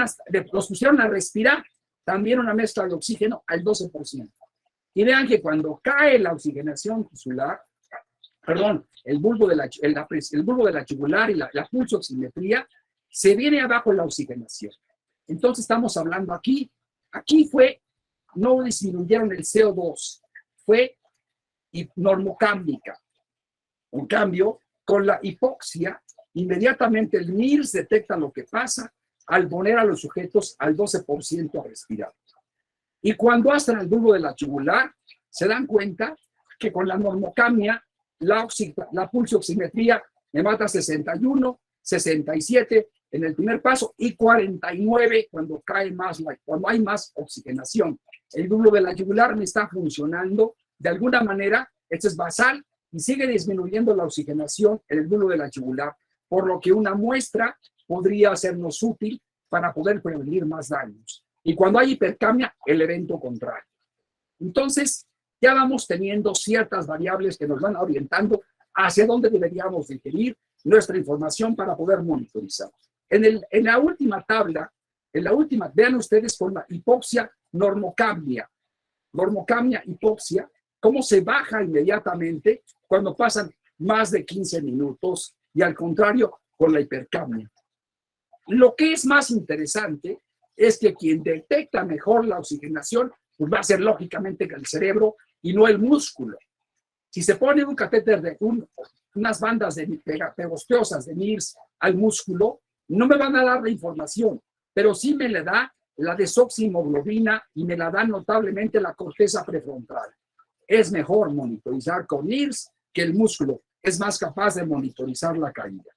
los pusieron a respirar también una mezcla de oxígeno al 12%. Y vean que cuando cae la oxigenación tisular, perdón, el bulbo de la yugular y la pulsioximetría, se viene abajo la oxigenación. Entonces estamos hablando aquí no disminuyeron el CO2, fue normocámbica. En cambio, con la hipoxia, inmediatamente el NIRS detecta lo que pasa al poner a los sujetos al 12% a respirar. Y cuando hacen el bulbo de la yugular, se dan cuenta que con la normocamia, la pulsioximetría me mata 61, 67 en el primer paso y 49 cuando cuando hay más oxigenación. El bulbo de la yugular me está funcionando de alguna manera, esto es basal, y sigue disminuyendo la oxigenación en el bulbo de la yugular, por lo que una muestra podría sernos útil para poder prevenir más daños. Y cuando hay hipercamia, el evento contrario. Entonces, ya vamos teniendo ciertas variables que nos van orientando hacia dónde deberíamos dirigir nuestra información para poder monitorizar. En la última tabla, vean ustedes con la hipoxia normocamia, hipoxia, cómo se baja inmediatamente cuando pasan más de 15 minutos y al contrario con la hipercamia. Lo que es más interesante es que quien detecta mejor la oxigenación pues va a ser lógicamente el cerebro y no el músculo. Si se pone un catéter de unas bandas pegosteosas de NIRS al músculo, no me van a dar la información, pero sí me le da la desoxihemoglobina y me la da notablemente la corteza prefrontal. Es mejor monitorizar con NIRS que el músculo. Es más capaz de monitorizar la caída.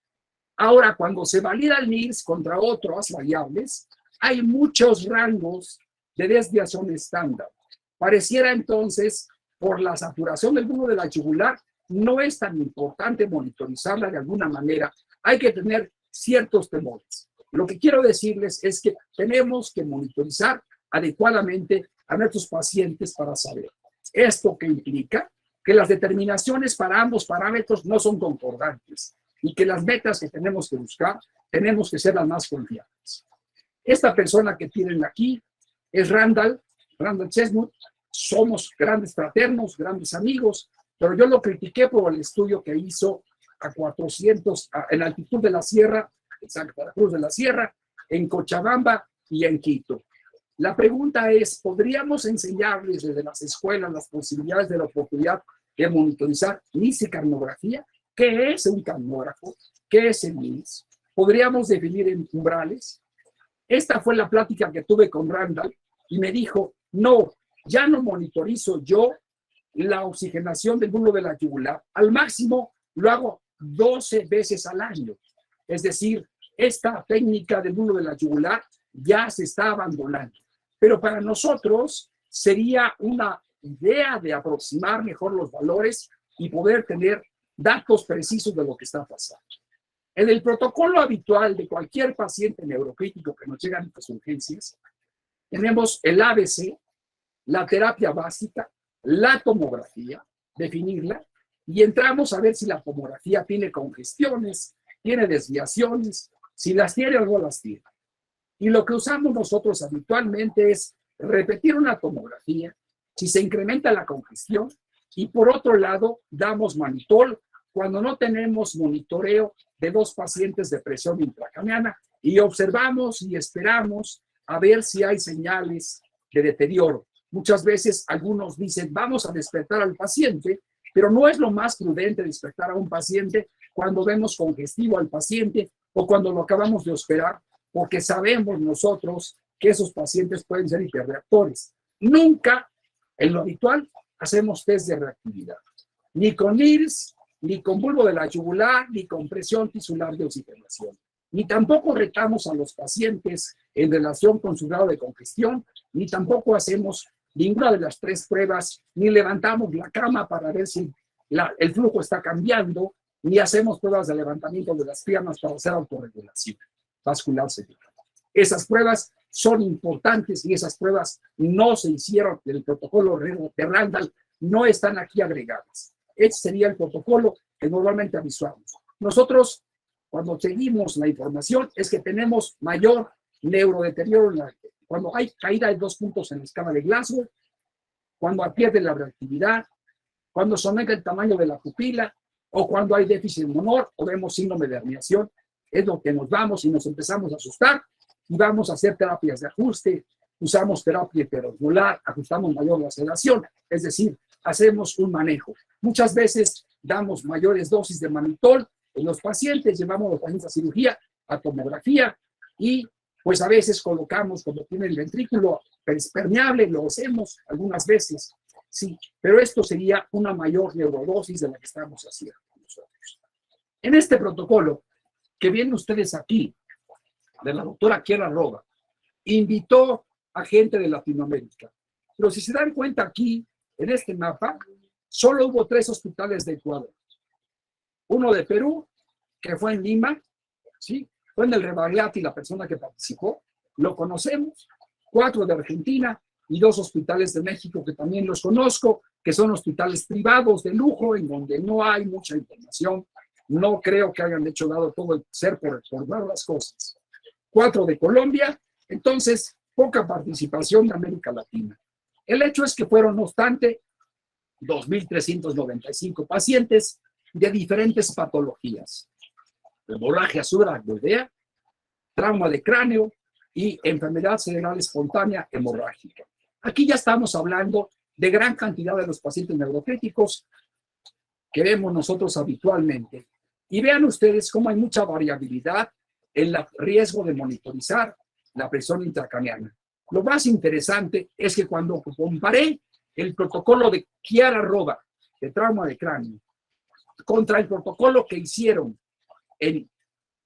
Ahora, cuando se valida el NIRS contra otras variables, hay muchos rangos de desviación estándar. Pareciera entonces, por la saturación del bulbo de la yugular, no es tan importante monitorizarla de alguna manera. Hay que tener ciertos temores. Lo que quiero decirles es que tenemos que monitorizar adecuadamente a nuestros pacientes para saber. Esto que implica que las determinaciones para ambos parámetros no son concordantes y que las metas que tenemos que buscar tenemos que ser las más confiables. Esta persona que tienen aquí es Randall Chestnut. Somos grandes fraternos, grandes amigos, pero yo lo critiqué por el estudio que hizo a 400, en altitud de la sierra, en Santa Cruz de la Sierra, en Cochabamba y en Quito. La pregunta es, ¿podríamos enseñarles desde las escuelas las posibilidades de la oportunidad de monitorizar NIS y carnografía? ¿Qué es un carnógrafo? ¿Qué es el NIS? ¿Podríamos definir en umbrales? Esta fue la plática que tuve con Randall y me dijo, no, ya no monitorizo yo la oxigenación del bulbo de la yugular. Al máximo lo hago 12 veces al año. Es decir, esta técnica del bulbo de la yugular ya se está abandonando. Pero para nosotros sería una idea de aproximar mejor los valores y poder tener datos precisos de lo que está pasando. En el protocolo habitual de cualquier paciente neurocrítico que nos llega a nuestras urgencias, tenemos el ABC, la terapia básica, la tomografía, definirla, y entramos a ver si la tomografía tiene congestiones, tiene desviaciones, si las tiene o no las tiene. Y lo que usamos nosotros habitualmente es repetir una tomografía, si se incrementa la congestión, y por otro lado, damos manitol cuando no tenemos monitoreo de dos pacientes de presión intracraniana y observamos y esperamos a ver si hay señales de deterioro. Muchas veces algunos dicen, vamos a despertar al paciente, pero no es lo más prudente despertar a un paciente cuando vemos congestivo al paciente o cuando lo acabamos de operar, porque sabemos nosotros que esos pacientes pueden ser hiperreactores. Nunca, en lo habitual, hacemos test de reactividad. Ni con NIRS, ni con bulbo de la yugular, ni con presión tisular de oxigenación. Ni tampoco retamos a los pacientes en relación con su grado de congestión, ni tampoco hacemos ninguna de las tres pruebas, ni levantamos la cama para ver si el flujo está cambiando, ni hacemos pruebas de levantamiento de las piernas para hacer autorregulación vascular cerebral. Esas pruebas son importantes y esas pruebas no se hicieron del protocolo de Randall, no están aquí agregadas. Este sería el protocolo que normalmente avisamos. Nosotros, cuando seguimos la información, es que tenemos mayor neurodeterioro cuando hay caída de 2 puntos en la escala de Glasgow, cuando pierde la reactividad, cuando se aumenta el tamaño de la pupila o cuando hay déficit motor o vemos síndrome de herniación. Es lo que nos vamos y nos empezamos a asustar y vamos a hacer terapias de ajuste, usamos terapia hiperosmolar, ajustamos mayor la sedación, es decir, hacemos un manejo. Muchas veces damos mayores dosis de manitol en los pacientes, llevamos a los pacientes a cirugía, a tomografía y pues a veces colocamos, cuando tiene el ventrículo permeable, lo hacemos algunas veces, sí, pero esto sería una mayor neurodosis de la que estamos haciendo nosotros. En este protocolo que vienen ustedes aquí, de la doctora Chiara Roba, invitó a gente de Latinoamérica. Pero si se dan cuenta aquí, en este mapa, solo hubo 3 hospitales de Ecuador. Uno de Perú, que fue en Lima, ¿sí? Fue en el Rebagliati la persona que participó, lo conocemos. 4 de Argentina y 2 hospitales de México que también los conozco, que son hospitales privados de lujo, en donde no hay mucha información. No creo que hayan dado todo el ser por recordar las cosas. 4 de Colombia, entonces poca participación de América Latina. El hecho es que fueron, no obstante, 2.395 pacientes de diferentes patologías. Hemorragia subaracnoidea, trauma de cráneo y enfermedad cerebral espontánea hemorrágica. Aquí ya estamos hablando de gran cantidad de los pacientes neurocríticos que vemos nosotros habitualmente. Y vean ustedes cómo hay mucha variabilidad en el riesgo de monitorizar la presión intracraniana. Lo más interesante es que cuando comparé el protocolo de Chiara Roba de trauma de cráneo contra el protocolo que hicieron en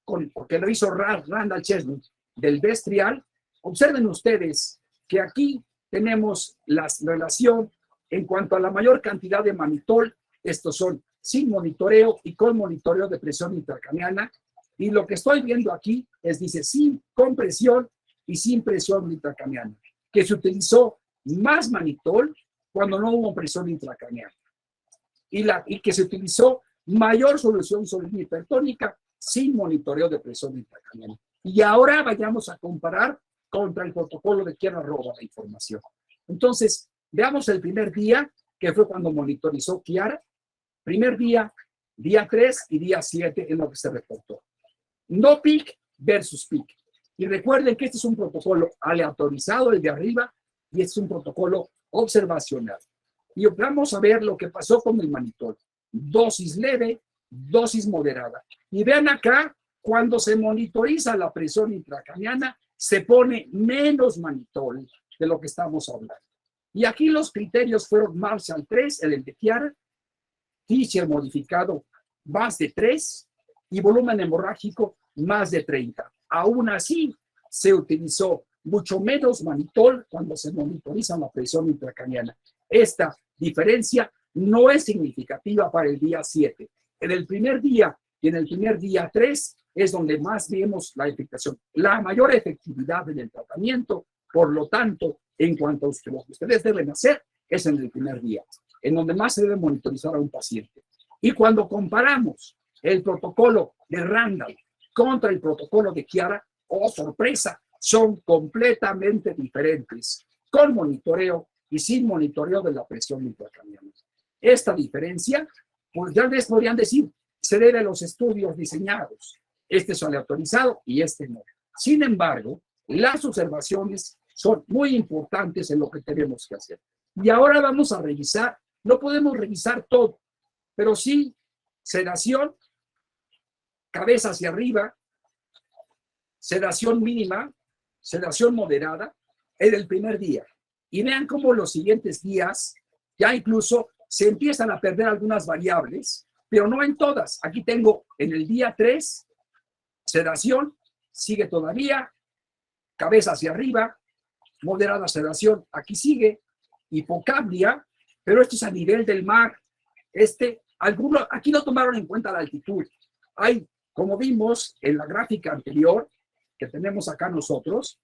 porque lo hizo Randall Chestnut del Bestrial. Observen ustedes que aquí tenemos la relación en cuanto a la mayor cantidad de mannitol. Estos son sin monitoreo y con monitoreo de presión intracraneana. Y lo que estoy viendo aquí dice sin compresión y sin presión intracraneana, que se utilizó más mannitol cuando no hubo presión intracraneana. Y que se utilizó mayor solución sólida hipertónica sin monitoreo de presión intracraneana. Y ahora vayamos a comparar contra el protocolo de Chiara Rova la información. Entonces, veamos el primer día, que fue cuando monitorizó Chiara. Primer día, día 3 y día 7 en lo que se reportó. No peak versus peak. Y recuerden que este es un protocolo aleatorizado, el de arriba, y este es un protocolo observacional. Y vamos a ver lo que pasó con el mannitol. Dosis leve, dosis moderada. Y vean acá, cuando se monitoriza la presión intracraneana, se pone menos mannitol de lo que estamos hablando. Y aquí los criterios fueron Marshall 3, el de Chiara, Fisher modificado más de 3 y volumen hemorrágico más de 30. Aún así, se utilizó mucho menos mannitol cuando se monitoriza la presión intracraneana. Esta diferencia no es significativa para el día 7. En el primer día y en el primer día 3 es donde más vemos la efectuación. La mayor efectividad en el tratamiento, por lo tanto, en cuanto a lo que ustedes deben hacer, es en el primer día, en donde más se debe monitorizar a un paciente. Y cuando comparamos el protocolo de Randall contra el protocolo de Chiara, oh sorpresa, son completamente diferentes, con monitoreo y sin monitoreo de la presión intracraneana. Esta diferencia, pues ya les podrían decir, se debe a los estudios diseñados. Este es aleatorizado y este no. Sin embargo, las observaciones son muy importantes en lo que tenemos que hacer. Y ahora vamos a revisar, no podemos revisar todo, pero sí sedación, cabeza hacia arriba, sedación mínima, sedación moderada en el primer día. Y vean cómo los siguientes días ya incluso se empiezan a perder algunas variables, pero no en todas. Aquí tengo en el día 3, sedación, sigue todavía, cabeza hacia arriba, moderada sedación, aquí sigue, hipocapnia, pero esto es a nivel del mar. Aquí no tomaron en cuenta la altitud. Hay, como vimos en la gráfica anterior, que tenemos acá nosotros,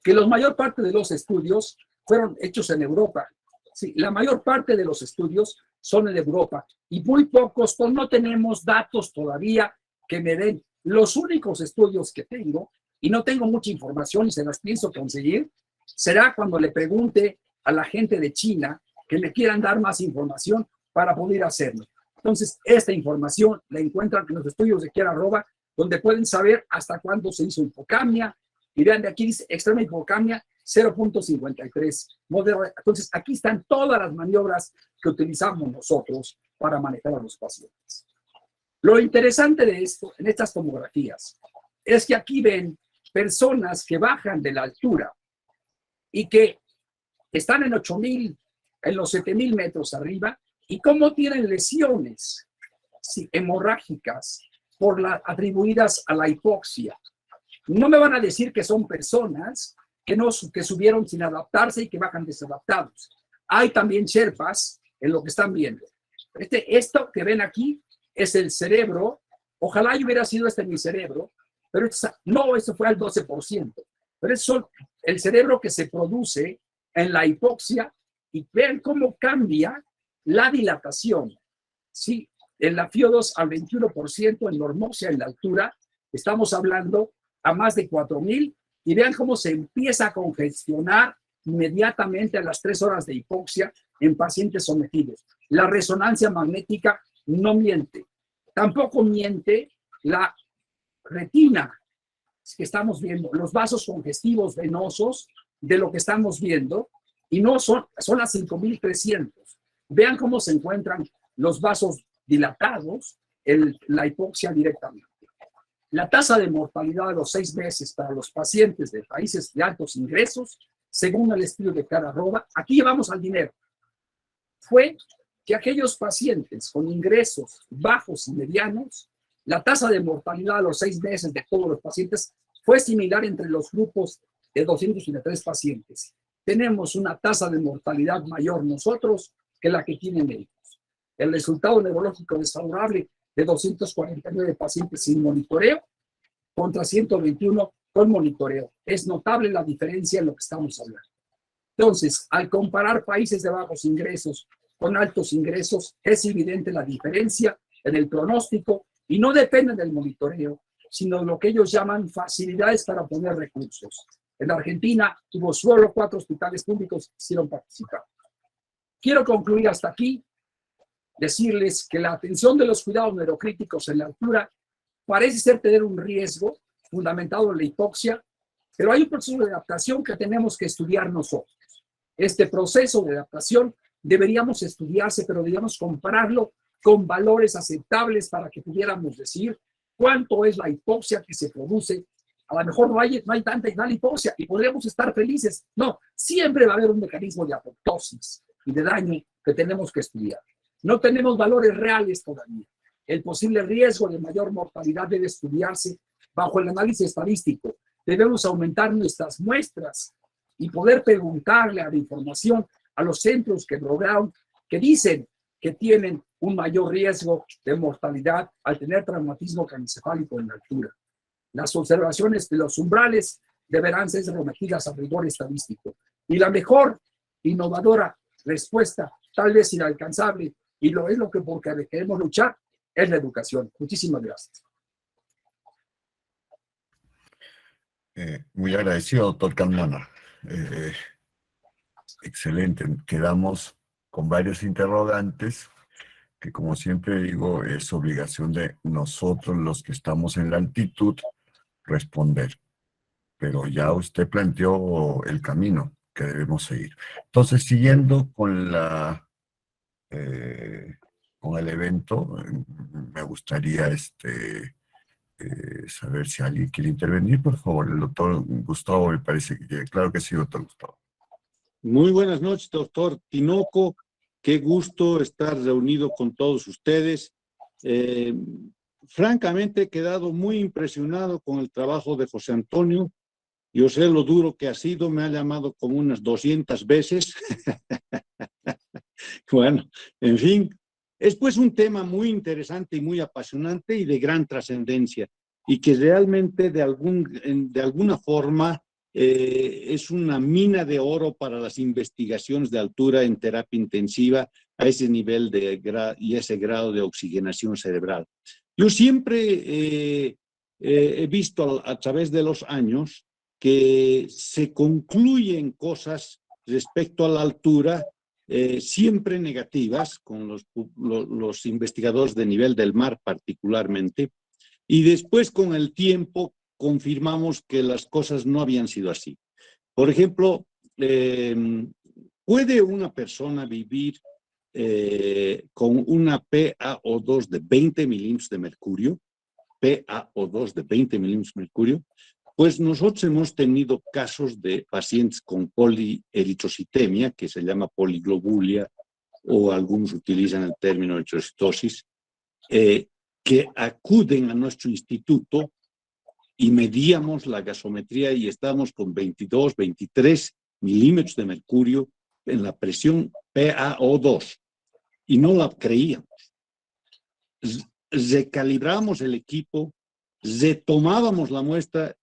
que la mayor parte de los estudios fueron hechos en Europa. Sí, la mayor parte de los estudios son en Europa y muy pocos, no tenemos datos todavía que me den. Los únicos estudios que tengo, y no tengo mucha información y se las pienso conseguir, será cuando le pregunte a la gente de China que me quieran dar más información para poder hacerlo. Entonces, esta información la encuentran en los estudios de Chiara Rova, donde pueden saber hasta cuándo se hizo hipocapnia. Y vean, de aquí dice extrema hipocapnia 0.53. Entonces, aquí están todas las maniobras que utilizamos nosotros para manejar a los pacientes. Lo interesante de esto, en estas tomografías, es que aquí ven personas que bajan de la altura y que están en 8,000, en los 7,000 metros arriba, y cómo tienen lesiones hemorrágicas atribuidas a la hipoxia. No me van a decir que son personas que subieron sin adaptarse y que bajan desadaptados. Hay también sherpas en lo que están viendo. Esto que ven aquí es el cerebro. Ojalá yo hubiera sido mi cerebro, pero no, eso fue al 12%. Pero es el cerebro que se produce en la hipoxia, y vean cómo cambia la dilatación. Sí, en la FIO2 al 21%, en normoxia en la altura, estamos hablando a más de 4,000, y vean cómo se empieza a congestionar inmediatamente a las 3 horas de hipoxia en pacientes sometidos. La resonancia magnética no miente. Tampoco miente la retina que estamos viendo, los vasos congestivos venosos de lo que estamos viendo, y no son a 5,300. Vean cómo se encuentran los vasos dilatados, la hipoxia directamente. La tasa de mortalidad a los 6 meses para los pacientes de países de altos ingresos, según el estudio de Chiara Rova, aquí llevamos al dinero, fue que aquellos pacientes con ingresos bajos y medianos, La tasa de mortalidad a los 6 meses de todos los pacientes fue similar entre los grupos de 203 pacientes. Tenemos una tasa de mortalidad mayor nosotros que la que tienen ellos. El resultado neurológico desfavorable de 249 pacientes sin monitoreo contra 121 con monitoreo. Es notable la diferencia en lo que estamos hablando. Entonces, al comparar países de bajos ingresos con altos ingresos, es evidente la diferencia en el pronóstico y no depende del monitoreo, sino de lo que ellos llaman facilidades para obtener recursos. En Argentina hubo solo 4 hospitales públicos que quisieron participar. Quiero concluir hasta aquí, decirles que la atención de los cuidados neurocríticos en la altura parece ser tener un riesgo fundamentado en la hipoxia, pero hay un proceso de adaptación que tenemos que estudiar nosotros. Este proceso de adaptación deberíamos estudiarse, pero deberíamos compararlo con valores aceptables para que pudiéramos decir cuánto es la hipoxia que se produce. A lo mejor no hay tanta hipoxia y podríamos estar felices. No, siempre va a haber un mecanismo de apoptosis y de daño que tenemos que estudiar. No tenemos valores reales todavía. El posible riesgo de mayor mortalidad debe estudiarse bajo el análisis estadístico. Debemos aumentar nuestras muestras y poder preguntarle a la información a los centros que rodean, que dicen que tienen un mayor riesgo de mortalidad al tener traumatismo craneoencefálico en la altura. Las observaciones de los umbrales deberán ser sometidas a rigor estadístico. Y la mejor, innovadora respuesta, tal vez inalcanzable, y es lo que porque queremos luchar, es la educación. Muchísimas gracias. Muy agradecido, doctor Carmona. Excelente. Quedamos con varios interrogantes que, como siempre digo, es obligación de nosotros, los que estamos en la altitud, responder. Pero ya usted planteó el camino que debemos seguir. Entonces, siguiendo con con el evento, me gustaría saber si alguien quiere intervenir, por favor. El doctor Gustavo, me parece que claro que sí, doctor Gustavo. Muy buenas noches, doctor Tinoco. Qué gusto estar reunido con todos ustedes. Francamente, he quedado muy impresionado con el trabajo de José Antonio. Yo sé lo duro que ha sido, me ha llamado como unas 200 veces. Bueno, en fin, es pues un tema muy interesante y muy apasionante y de gran trascendencia, y que realmente de alguna forma es una mina de oro para las investigaciones de altura en terapia intensiva a ese nivel y ese grado de oxigenación cerebral. Yo siempre he visto a través de los años que se concluyen cosas respecto a la altura siempre negativas, con los investigadores de nivel del mar particularmente, y después con el tiempo confirmamos que las cosas no habían sido así. Por ejemplo, ¿puede una persona vivir con una PaO2 de 20 milímetros de mercurio? PaO2 de 20 milímetros de mercurio. Pues nosotros hemos tenido casos de pacientes con polieritrocitemia, que se llama poliglobulia, o algunos utilizan el término eritrocitosis, que acuden a nuestro instituto y medíamos la gasometría y estábamos con 22, 23 milímetros de mercurio en la presión PaO2 y no la creíamos. Recalibramos el equipo, retomábamos la muestra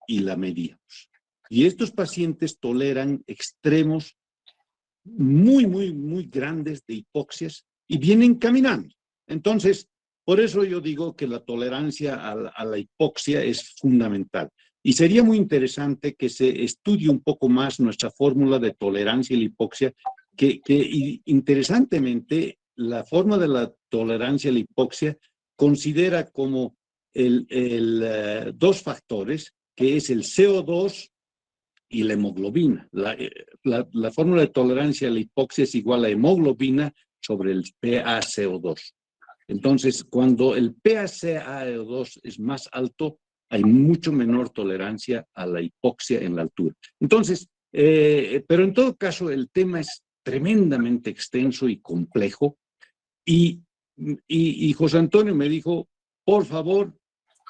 y la medíamos. Y estos pacientes toleran extremos muy grandes de hipoxias y vienen caminando. Entonces, por eso yo digo que la tolerancia a la hipoxia es fundamental. Y sería muy interesante que se estudie un poco más nuestra fórmula de tolerancia a la hipoxia, y interesantemente, la forma de la tolerancia a la hipoxia considera como dos factores, que es el CO2 y la hemoglobina. La fórmula de tolerancia a la hipoxia es igual a hemoglobina sobre el PaCO2. Entonces, cuando el PaCO2 es más alto, hay mucho menor tolerancia a la hipoxia en la altura. Entonces, pero en todo caso, el tema es tremendamente extenso y complejo. Y José Antonio me dijo, por favor,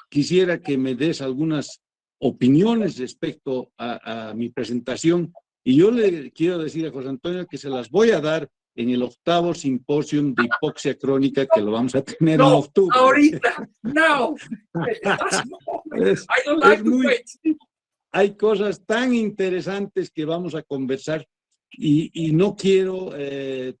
quisiera que me des algunas opiniones respecto a mi presentación. Y yo le quiero decir a José Antonio que se las voy a dar en el 8º simposio de hipoxia crónica que lo vamos a tener en octubre. Ahorita, no. I don't like to wait. Hay cosas tan interesantes que vamos a conversar y no quiero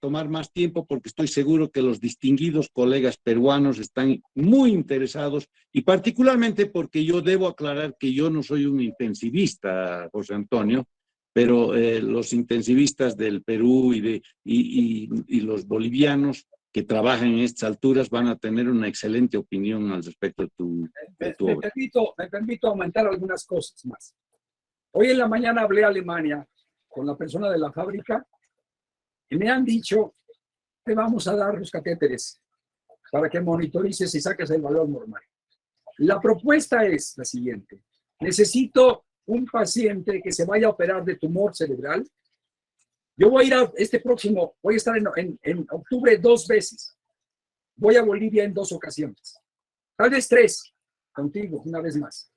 tomar más tiempo porque estoy seguro que los distinguidos colegas peruanos están muy interesados y particularmente porque yo debo aclarar que yo no soy un intensivista, José Antonio, pero los intensivistas del Perú y los bolivianos que trabajan en estas alturas van a tener una excelente opinión al respecto de tu obra. Me permito aumentar algunas cosas más. Hoy en la mañana hablé a Alemania con la persona de la fábrica y me han dicho, te vamos a dar los catéteres para que monitorices y saques el valor normal. La propuesta es la siguiente. Necesito un paciente que se vaya a operar de tumor cerebral. Yo voy a ir voy a estar en octubre 2 veces. Voy a Bolivia en 2 ocasiones. Tal vez 3, contigo, una vez más.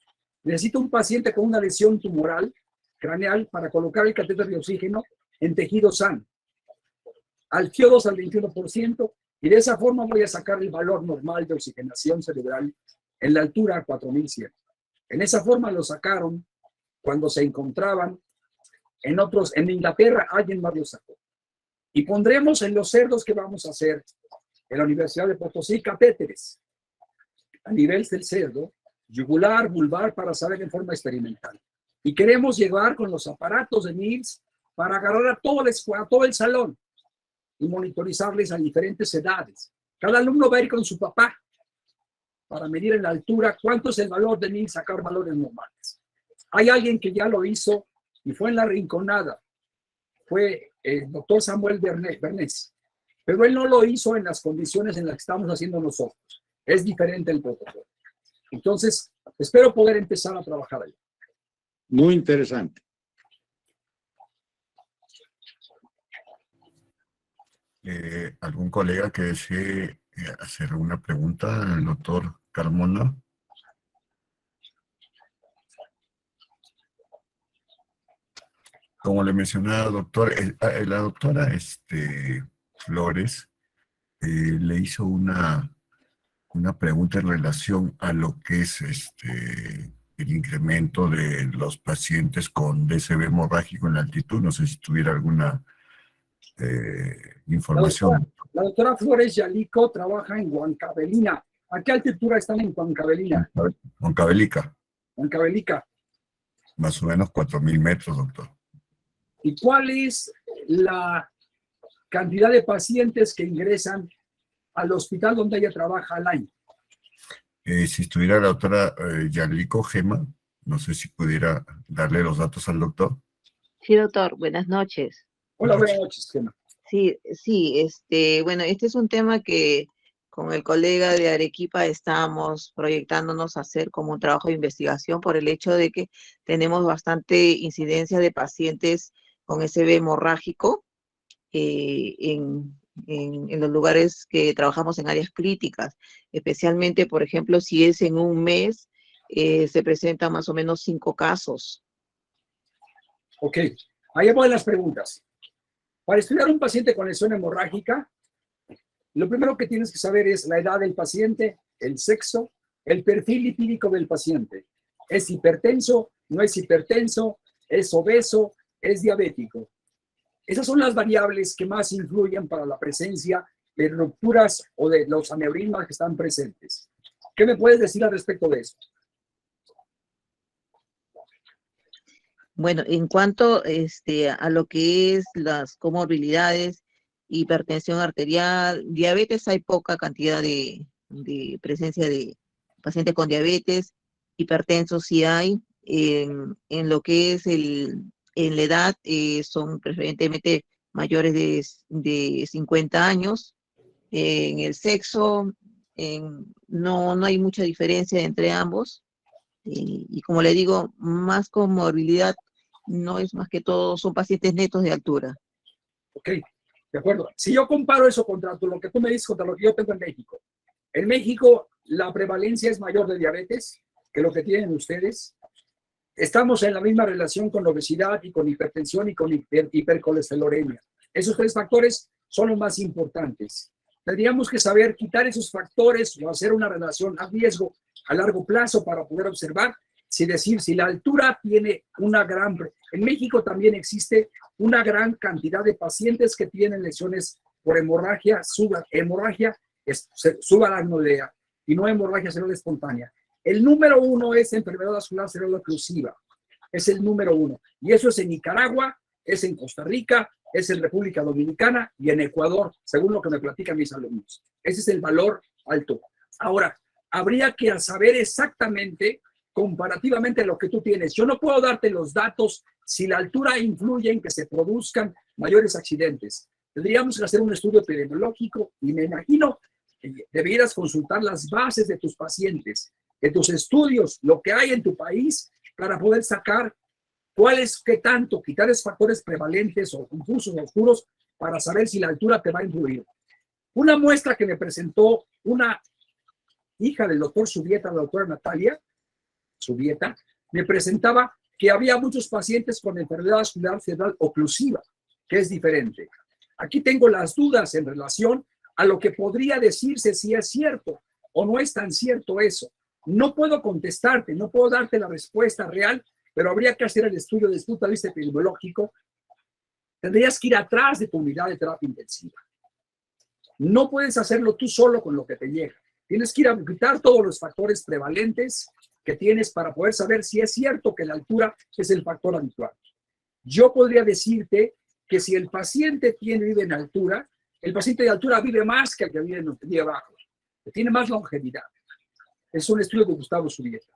Necesito un paciente con una lesión tumoral craneal para colocar el catéter de oxígeno en tejido sano. Al FIO2 al 21%, y de esa forma voy a sacar el valor normal de oxigenación cerebral en la altura 4100. En esa forma lo sacaron cuando se encontraban en Inglaterra, alguien más lo sacó. Y pondremos en los cerdos que vamos a hacer en la Universidad de Potosí catéteres a nivel del cerdo, yugular, vulvar, para saber en forma experimental. Y queremos llegar con los aparatos de NILS para agarrar a todo el salón y monitorizarles a diferentes edades. Cada alumno va a ir con su papá para medir en la altura cuánto es el valor de NILS, sacar valores normales. Hay alguien que ya lo hizo y fue en La Rinconada. Fue el doctor Samuel Bernés. Pero él no lo hizo en las condiciones en las que estamos haciendo nosotros. Es diferente el protocolo. Entonces, espero poder empezar a trabajar ahí. Muy interesante. ¿Algún colega que desee hacer una pregunta al doctor Carmona? Como le mencionaba, doctor, la doctora Flores le hizo una pregunta en relación a lo que es el incremento de los pacientes con DCB hemorrágico en la altitud. No sé si tuviera alguna información. La doctora Flores Yalico trabaja en Huancavelica. ¿A qué altura están en Huancavelica? Huancavelica. Más o menos 4.000 metros, doctor. ¿Y cuál es la cantidad de pacientes que ingresan al hospital donde ella trabaja al año? Si estuviera la doctora Yalico Gema, no sé si pudiera darle los datos al doctor. Sí, doctor, buenas noches. Hola, buenas noches, Gema. Sí, bueno, este es un tema que con el colega de Arequipa estamos proyectándonos a hacer como un trabajo de investigación por el hecho de que tenemos bastante incidencia de pacientes con SB hemorrágico en los lugares que trabajamos en áreas críticas, especialmente, por ejemplo, si es en un mes, se presentan más o menos 5 casos. Ok, ahí van las preguntas. Para estudiar un paciente con lesión hemorrágica, lo primero que tienes que saber es la edad del paciente, el sexo, el perfil lipídico del paciente. ¿Es hipertenso? ¿No es hipertenso? ¿Es obeso? ¿Es diabético? Esas son las variables que más influyen para la presencia de rupturas o de los aneurismas que están presentes. ¿Qué me puedes decir al respecto de eso? Bueno, en cuanto a lo que es las comorbilidades, hipertensión arterial, diabetes, hay poca cantidad de presencia de pacientes con diabetes. Hipertensos sí hay. En lo que es en la edad, son preferentemente mayores de 50 años. En el sexo, no hay mucha diferencia entre ambos. Y como le digo, más comorbilidad no es más que todo, son pacientes netos de altura. Ok, de acuerdo. Si yo comparo eso contra lo que tú me dices, contra lo que yo tengo en México la prevalencia es mayor de diabetes que lo que tienen ustedes. Estamos en la misma relación con la obesidad y con hipertensión y con hipercolesterolemia. Esos 3 factores son los más importantes. Tendríamos que saber quitar esos factores o hacer una relación a riesgo a largo plazo para poder observar si la altura tiene una gran... En México también existe una gran cantidad de pacientes que tienen lesiones por hemorragia, subaracnoidea y no hemorragia cerebral espontánea. El número 1 es enfermedad vascular cerebral oclusiva. Es el número 1. Y eso es en Nicaragua, es en Costa Rica, es en República Dominicana y en Ecuador, según lo que me platican mis alumnos. Ese es el valor alto. Ahora, habría que saber exactamente, comparativamente, lo que tú tienes. Yo no puedo darte los datos si la altura influye en que se produzcan mayores accidentes. Tendríamos que hacer un estudio epidemiológico y me imagino que debieras consultar las bases de tus pacientes, de tus estudios, lo que hay en tu país, para poder sacar qué tanto, quitar esos factores prevalentes o confusos o oscuros para saber si la altura te va a influir. Una muestra que me presentó una hija del doctor Subieta, la doctora Natalia Subieta, me presentaba que había muchos pacientes con enfermedad vascular cerebral oclusiva, que es diferente. Aquí tengo las dudas en relación a lo que podría decirse si es cierto o no es tan cierto eso. No puedo contestarte, no puedo darte la respuesta real, pero habría que hacer el estudio desde el punto de vista epidemiológico. Tendrías que ir atrás de tu unidad de terapia intensiva. No puedes hacerlo tú solo con lo que te llega. Tienes que ir a quitar todos los factores prevalentes que tienes para poder saber si es cierto que la altura es el factor habitual. Yo podría decirte que si el paciente vive en altura, el paciente de altura vive más que el que vive abajo, que tiene más longevidad. Es un estudio de Gustavo Subieta.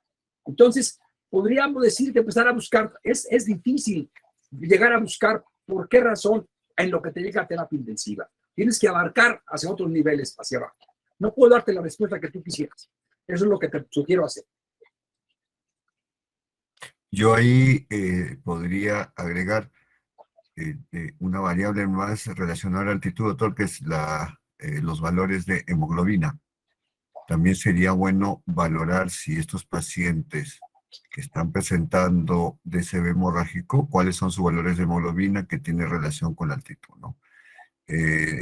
Entonces, podríamos decir que empezar a buscar, es difícil llegar a buscar por qué razón en lo que te llega a terapia intensiva. Tienes que abarcar hacia otros niveles, hacia abajo. No puedo darte la respuesta que tú quisieras. Eso es lo que te sugiero hacer. Yo ahí podría agregar una variable más relacionada a la altitud, doctor, que es los valores de hemoglobina. También sería bueno valorar si estos pacientes que están presentando DCB hemorrágico, cuáles son sus valores de hemoglobina que tiene relación con la altitud, ¿no?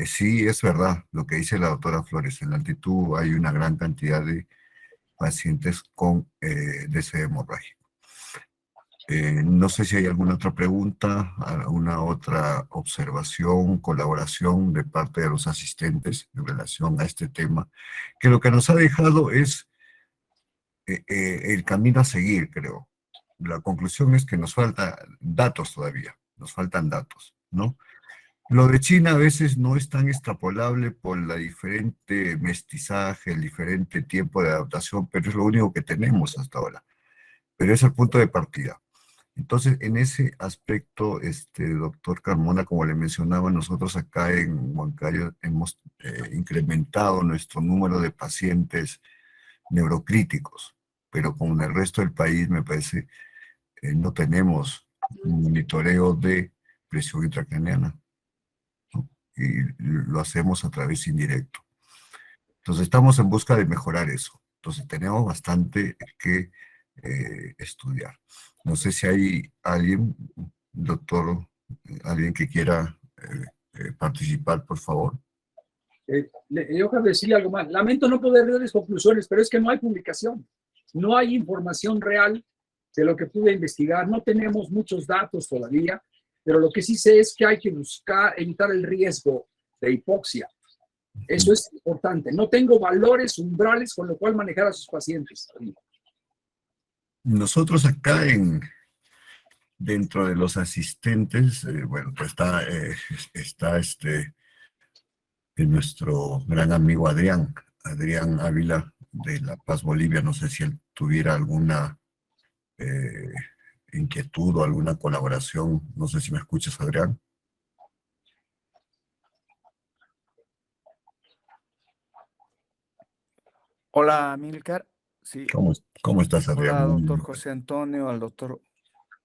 Sí, es verdad lo que dice la doctora Flores. En la altitud hay una gran cantidad de pacientes con DCB hemorrágico. No sé si hay alguna otra pregunta, alguna otra observación, colaboración de parte de los asistentes en relación a este tema, que lo que nos ha dejado es el camino a seguir, creo. La conclusión es que nos faltan datos todavía, nos faltan datos, ¿no? Lo de China a veces no es tan extrapolable por la diferente mestizaje, el diferente tiempo de adaptación, pero es lo único que tenemos hasta ahora. Pero es el punto de partida. Entonces, en ese aspecto, doctor Carmona, como le mencionaba, nosotros acá en Huancayo hemos incrementado nuestro número de pacientes neurocríticos, pero con el resto del país, me parece, no tenemos un monitoreo de presión intracraneana, ¿no? Y lo hacemos a través indirecto. Entonces, estamos en busca de mejorar eso. Entonces, tenemos bastante que estudiar. No sé si hay alguien, doctor, alguien que quiera participar, por favor. Yo quiero decirle algo más. Lamento no poder darles conclusiones, pero es que no hay publicación. No hay información real de lo que pude investigar. No tenemos muchos datos todavía, pero lo que sí sé es que hay que buscar evitar el riesgo de hipoxia. Eso es importante. No tengo valores umbrales con lo cual manejar a sus pacientes. Nosotros acá dentro de los asistentes, bueno, pues está nuestro gran amigo Adrián Ávila de La Paz, Bolivia. No sé si él tuviera alguna inquietud o alguna colaboración. No sé si me escuchas, Adrián. Hola, Amílcar. Sí. ¿Cómo estás, Adrián? Hola, doctor José Antonio, al doctor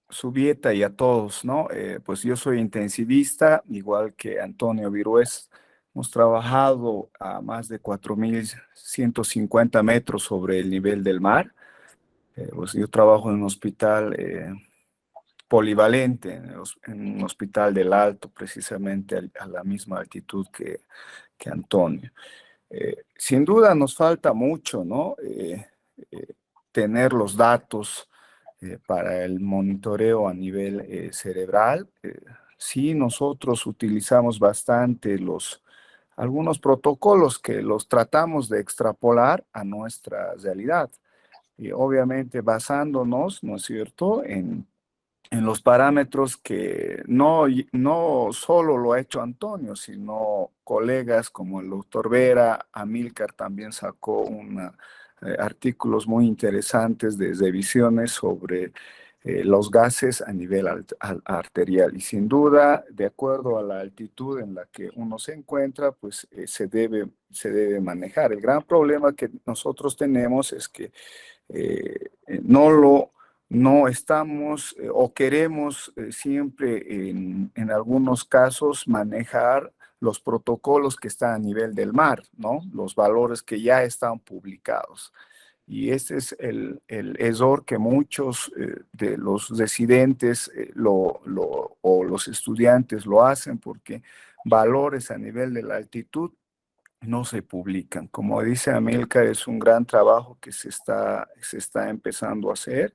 Subieta y a todos, ¿no? Pues yo soy intensivista, igual que Antonio Virués, hemos trabajado a más de 4.150 metros sobre el nivel del mar. Pues yo trabajo en un hospital polivalente, en un hospital del Alto, precisamente a la misma altitud que Antonio. Sin duda nos falta mucho, ¿no? Tener los datos para el monitoreo a nivel cerebral. Sí, nosotros utilizamos bastante algunos protocolos que los tratamos de extrapolar a nuestra realidad. Y obviamente basándonos, ¿no es cierto?, en los parámetros que no solo lo ha hecho Antonio, sino colegas como el doctor Vera. Amílcar también sacó artículos muy interesantes de revisiones sobre los gases a nivel arterial. Y sin duda, de acuerdo a la altitud en la que uno se encuentra, pues se debe manejar. El gran problema que nosotros tenemos es que no estamos o queremos siempre en algunos casos manejar los protocolos que están a nivel del mar, ¿no? Los valores que ya están publicados. Y este es el error que muchos de los residentes o los estudiantes lo hacen, porque valores a nivel de la altitud no se publican. Como dice Amílcar, es un gran trabajo que se está empezando a hacer.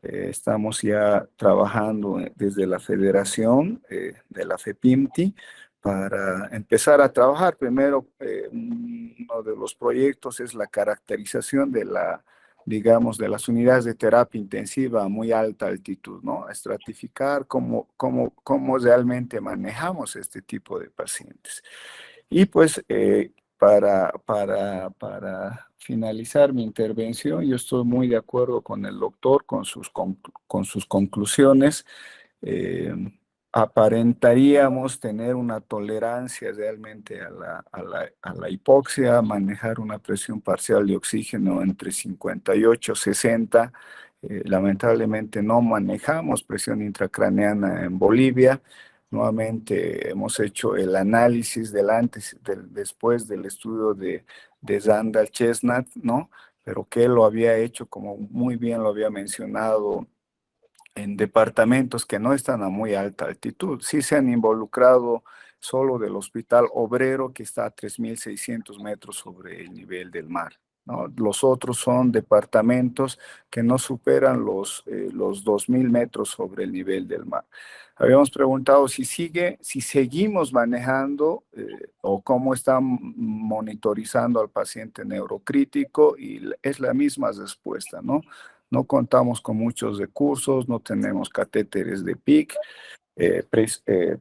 Estamos ya trabajando desde la federación de la FEPIMTI para empezar a trabajar. Primero, uno de los proyectos es la caracterización de las unidades de terapia intensiva a muy alta altitud, ¿no? Estratificar cómo realmente manejamos este tipo de pacientes. Y pues para finalizar mi intervención, yo estoy muy de acuerdo con el doctor, con sus conclusiones. Aparentaríamos tener una tolerancia realmente a la hipoxia, manejar una presión parcial de oxígeno entre 58 y 60. Lamentablemente no manejamos presión intracraneana en Bolivia. Nuevamente hemos hecho el análisis del antes y después del estudio de Randall Chestnut, ¿no? Pero que él lo había hecho, como muy bien lo había mencionado, en departamentos que no están a muy alta altitud. Sí se han involucrado solo del Hospital Obrero, que está a 3.600 metros sobre el nivel del mar, ¿no? Los otros son departamentos que no superan los 2.000 metros sobre el nivel del mar. Habíamos preguntado si seguimos manejando o cómo están monitorizando al paciente neurocrítico, y es la misma respuesta, ¿no? No contamos con muchos recursos, no tenemos catéteres de PIC.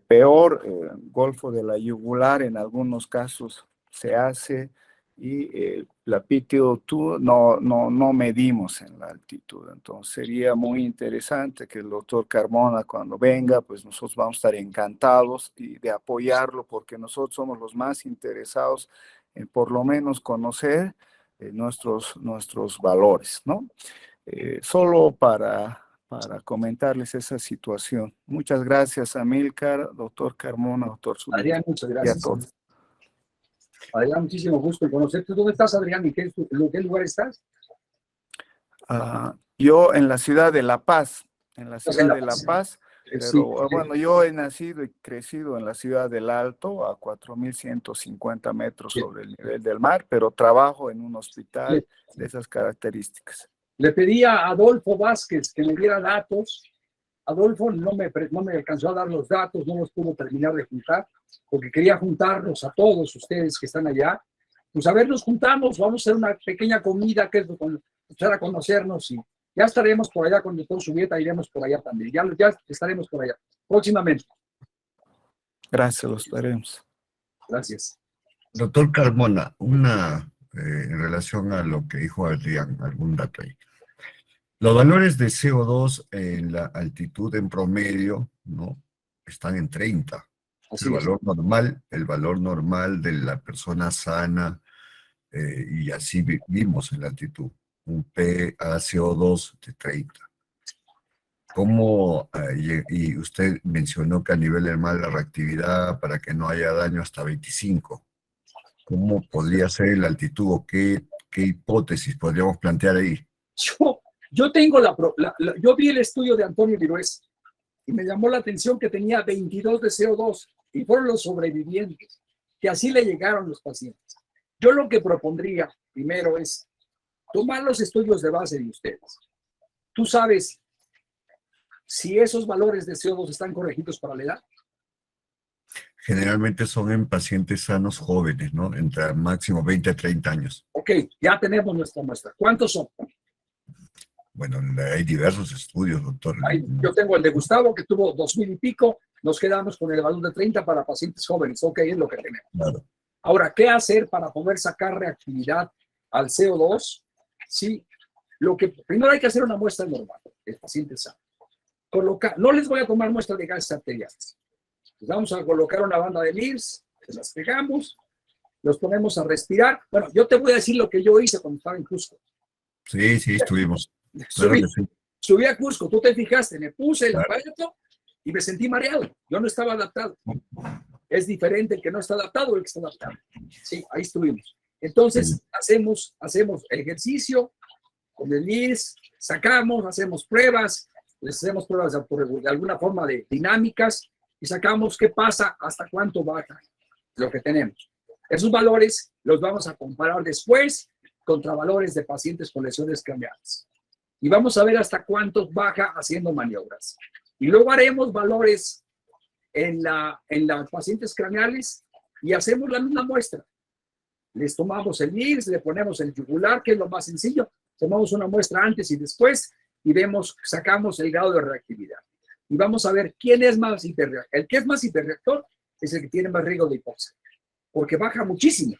Peor, golfo de la yugular en algunos casos se hace, y la PTO2 no medimos en la altitud. Entonces sería muy interesante que el doctor Carmona, cuando venga, pues nosotros vamos a estar encantados de apoyarlo, porque nosotros somos los más interesados en por lo menos conocer nuestros valores, ¿no? Solo para comentarles esa situación. Muchas gracias, Amílcar, doctor Carmona, doctor Zúñiga. Adrián, muchas Y a gracias. todos. Adrián, muchísimo gusto en conocerte. ¿Dónde estás, Adrián? ¿En qué lugar estás? Yo en la ciudad de La Paz, Estás en La Paz. pero Sí. bueno, yo he nacido y crecido en la ciudad del Alto, a 4.150 metros sobre el nivel del mar, pero trabajo en un hospital de esas características. Le pedí a Adolfo Vázquez que me diera datos. Adolfo no me alcanzó a dar los datos, no los pudo terminar de juntar, porque quería juntarnos a todos ustedes que están allá. Pues a ver, nos juntamos, vamos a hacer una pequeña comida, que es empezar a conocernos, y ya estaremos por allá con el doctor Subieta, iremos por allá también. Ya estaremos por allá próximamente. Gracias, los veremos. Gracias. Doctor Carmona, en relación a lo que dijo Adrián, algún dato ahí. Los valores de CO2 en la altitud en promedio, ¿no?, están en 30. Así el es. valor normal de la persona sana, y así vimos en la altitud, un PaCO2 de 30. ¿Cómo, y usted mencionó que a nivel del mar la reactividad para que no haya daño hasta 25? ¿Cómo podría ser la altitud o qué hipótesis podríamos plantear ahí? Yo tengo yo vi el estudio de Antonio Virués y me llamó la atención que tenía 22 de CO2 y fueron los sobrevivientes, que así le llegaron los pacientes. Yo lo que propondría primero es tomar los estudios de base de ustedes. Tú sabes si esos valores de CO2 están corregidos para la edad. Generalmente son en pacientes sanos jóvenes, ¿no? Entre máximo 20 a 30 años. Ok, ya tenemos nuestra muestra. ¿Cuántos son? Bueno, hay diversos estudios, doctor. Yo tengo el de Gustavo, que tuvo 2000 y pico. Nos quedamos con el valor de 30 para pacientes jóvenes. Ok, es lo que tenemos. Claro. Ahora, ¿qué hacer para poder sacar reactividad al CO2? Sí, primero hay que hacer una muestra normal del paciente sano. No les voy a tomar muestra de gases arteriales. Les vamos a colocar una banda de LIRS, se las pegamos, los ponemos a respirar. Bueno, yo te voy a decir lo que yo hice cuando estaba en Cusco. Sí, estuvimos. Claro que sí. Subí a Cusco, tú te fijaste, me puse el aparato y me sentí mareado. Yo no estaba adaptado. Es diferente el que no está adaptado del que está adaptado. Sí, ahí estuvimos. Entonces, hacemos ejercicio con el LIRS, sacamos, hacemos pruebas, les hacemos pruebas de alguna forma de dinámicas y sacamos qué pasa, hasta cuánto baja lo que tenemos. Esos valores los vamos a comparar después contra valores de pacientes con lesiones craneales. Y vamos a ver hasta cuánto baja haciendo maniobras. Y luego haremos valores en las pacientes craneales y hacemos la misma muestra. Les tomamos el LIRS, le ponemos el yugular, que es lo más sencillo. Tomamos una muestra antes y después y sacamos el grado de reactividad. Y vamos a ver quién es más hiperreactor. El que es más hiperreactor es el que tiene más riesgo de hipoxia, porque baja muchísimo.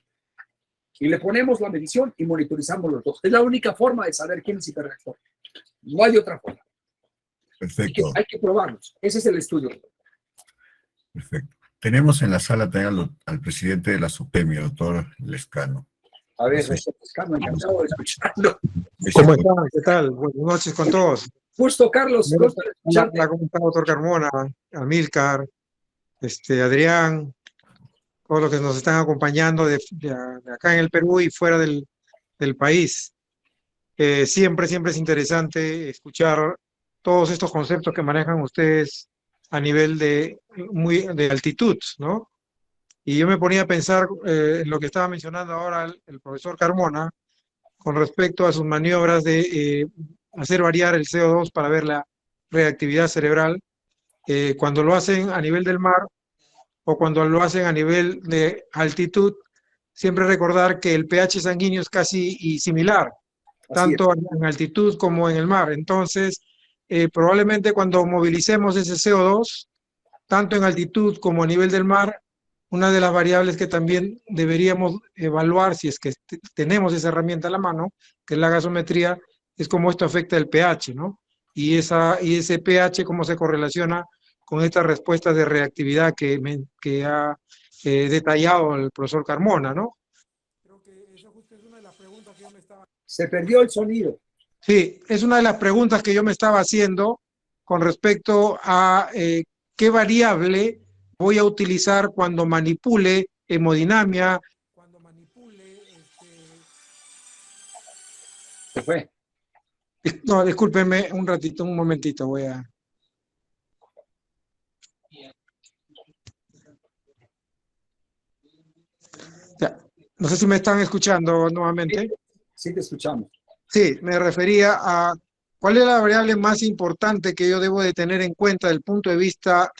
Y le ponemos la medición y monitorizamos los dos. Es la única forma de saber quién es hiperreactor. No hay otra forma. Perfecto. Hay que probarlos. Ese es el estudio. Perfecto. Tenemos en la sala también al presidente de la SUPEMI, doctor Lescano. A ver, Lescano, encantado de escucharlo. ¿Cómo están? ¿Qué tal? Buenas noches con todos. Justo, Carlos. Hola, ¿cómo está, doctor Carmona? Amílcar, Adrián, todos los que nos están acompañando de acá en el Perú y fuera del país. Siempre es interesante escuchar todos estos conceptos que manejan ustedes a nivel de altitud, ¿no? Y yo me ponía a pensar en lo que estaba mencionando ahora el profesor Carmona con respecto a sus maniobras de hacer variar el CO2 para ver la reactividad cerebral, cuando lo hacen a nivel del mar o cuando lo hacen a nivel de altitud, siempre recordar que el pH sanguíneo es casi similar, tanto en altitud como en el mar. Entonces, probablemente cuando movilicemos ese CO2, tanto en altitud como a nivel del mar, una de las variables que también deberíamos evaluar, si es que tenemos esa herramienta a la mano, que es la gasometría, es cómo esto afecta el pH, ¿no? Y ese pH, cómo se correlaciona con estas respuestas de reactividad que ha detallado el profesor Carmona, ¿no? Creo que esa justo es una de las preguntas que yo me estaba... Se perdió el sonido. Sí, es una de las preguntas que yo me estaba haciendo con respecto a qué variable voy a utilizar cuando manipule hemodinamia, cuando manipule... Se fue. No, discúlpenme un ratito, un momentito, voy a... Ya, no sé si me están escuchando nuevamente. Sí, te escuchamos. Sí, me refería a cuál es la variable más importante que yo debo de tener en cuenta desde el punto de vista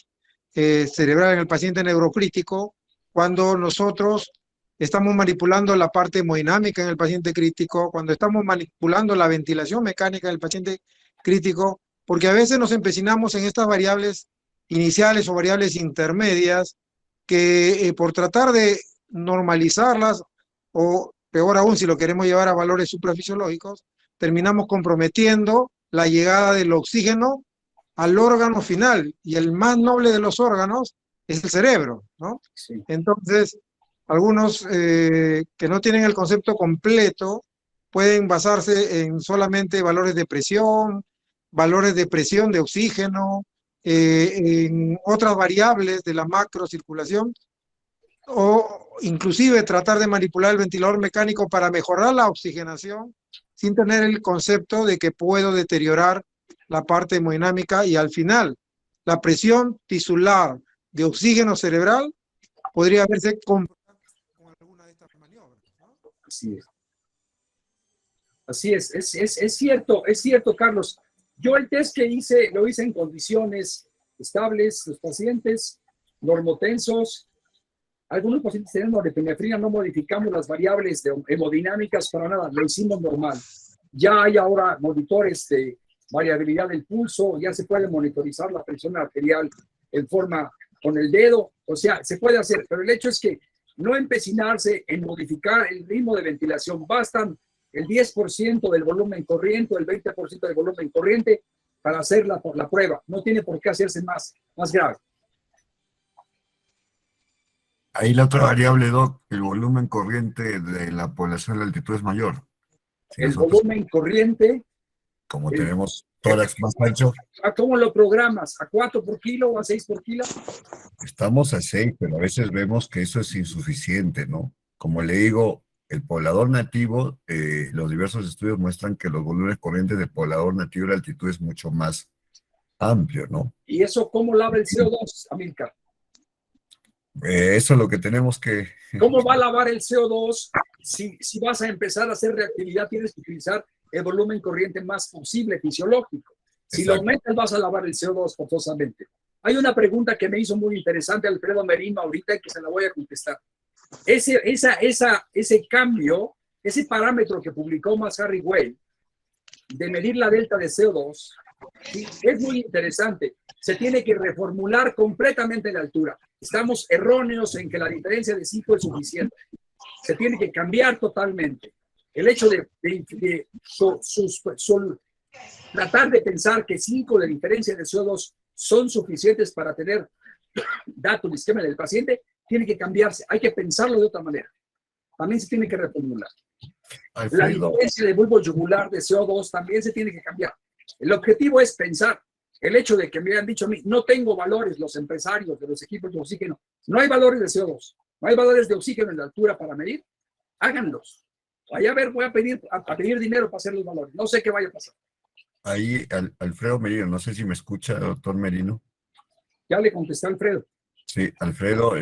cerebral en el paciente neurocrítico cuando nosotros estamos manipulando la parte hemodinámica en el paciente crítico, cuando estamos manipulando la ventilación mecánica del paciente crítico, porque a veces nos empecinamos en estas variables iniciales o variables intermedias que por tratar de normalizarlas o peor aún si lo queremos llevar a valores suprafisiológicos, terminamos comprometiendo la llegada del oxígeno al órgano final, y el más noble de los órganos es el cerebro, ¿no? Sí. Entonces, algunos que no tienen el concepto completo pueden basarse en solamente valores de presión, valores de presión de oxígeno, en otras variables de la macrocirculación, o inclusive tratar de manipular el ventilador mecánico para mejorar la oxigenación sin tener el concepto de que puedo deteriorar la parte hemodinámica y al final la presión tisular de oxígeno cerebral podría verse con alguna de estas maniobras, ¿no? Así es. Así es cierto, Carlos. Yo el test que hice, lo hice en condiciones estables, los pacientes normotensos, algunos pacientes tenían norepinefrina, no modificamos las variables hemodinámicas para nada, lo hicimos normal. Ya hay ahora monitores de variabilidad del pulso, ya se puede monitorizar la presión arterial en forma con el dedo, o sea, se puede hacer, pero el hecho es que no empecinarse en modificar el ritmo de ventilación, bastan el 10% del volumen corriente, el 20% del volumen corriente para hacer la prueba, no tiene por qué hacerse más grave. Ahí la otra variable, Doc, el volumen corriente de la población de altitud es mayor. Si El nosotros, volumen corriente, como tenemos tórax más ancho, ¿a cómo lo programas? ¿A 4 por kilo o a 6 por kilo? estamos a 6, pero a veces vemos que eso es insuficiente, ¿no? Como le digo, el poblador nativo, los diversos estudios muestran que los volúmenes corrientes del poblador nativo de altitud es mucho más amplio, ¿no? ¿Y eso cómo lava el CO2, Amílcar? Eso es lo que tenemos que... ¿Cómo va a lavar el CO2 si vas a empezar a hacer reactividad? Tienes que utilizar el volumen corriente más posible, fisiológico. Si lo Exacto. aumentas, vas a lavar el CO2 forzosamente. Hay una pregunta que me hizo muy interesante Alfredo Merino ahorita y que se la voy a contestar. Ese cambio, ese parámetro que publicó Mazarri Way de medir la delta de CO2, ¿sí? Es muy interesante. Se tiene que reformular completamente la altura. Estamos erróneos en que la diferencia de 5 es suficiente. Se tiene que cambiar totalmente. El hecho de tratar de pensar que 5 de diferencia de CO2 son suficientes para tener datos del esquema del paciente, tiene que cambiarse. Hay que pensarlo de otra manera. También se tiene que reformular. La Alfredo, diferencia de bulbo yugular de CO2 también se tiene que cambiar. El objetivo es pensar. El hecho de que me hayan dicho a mí, no tengo valores los empresarios de los equipos de oxígeno, no hay valores de CO2, no hay valores de oxígeno en la altura para medir, háganlos. Vaya a ver, voy a pedir dinero para hacer los valores. No sé qué vaya a pasar. ahí Alfredo Merino, no sé si me escucha, doctor Merino. Ya le contesté a Alfredo. Sí, Alfredo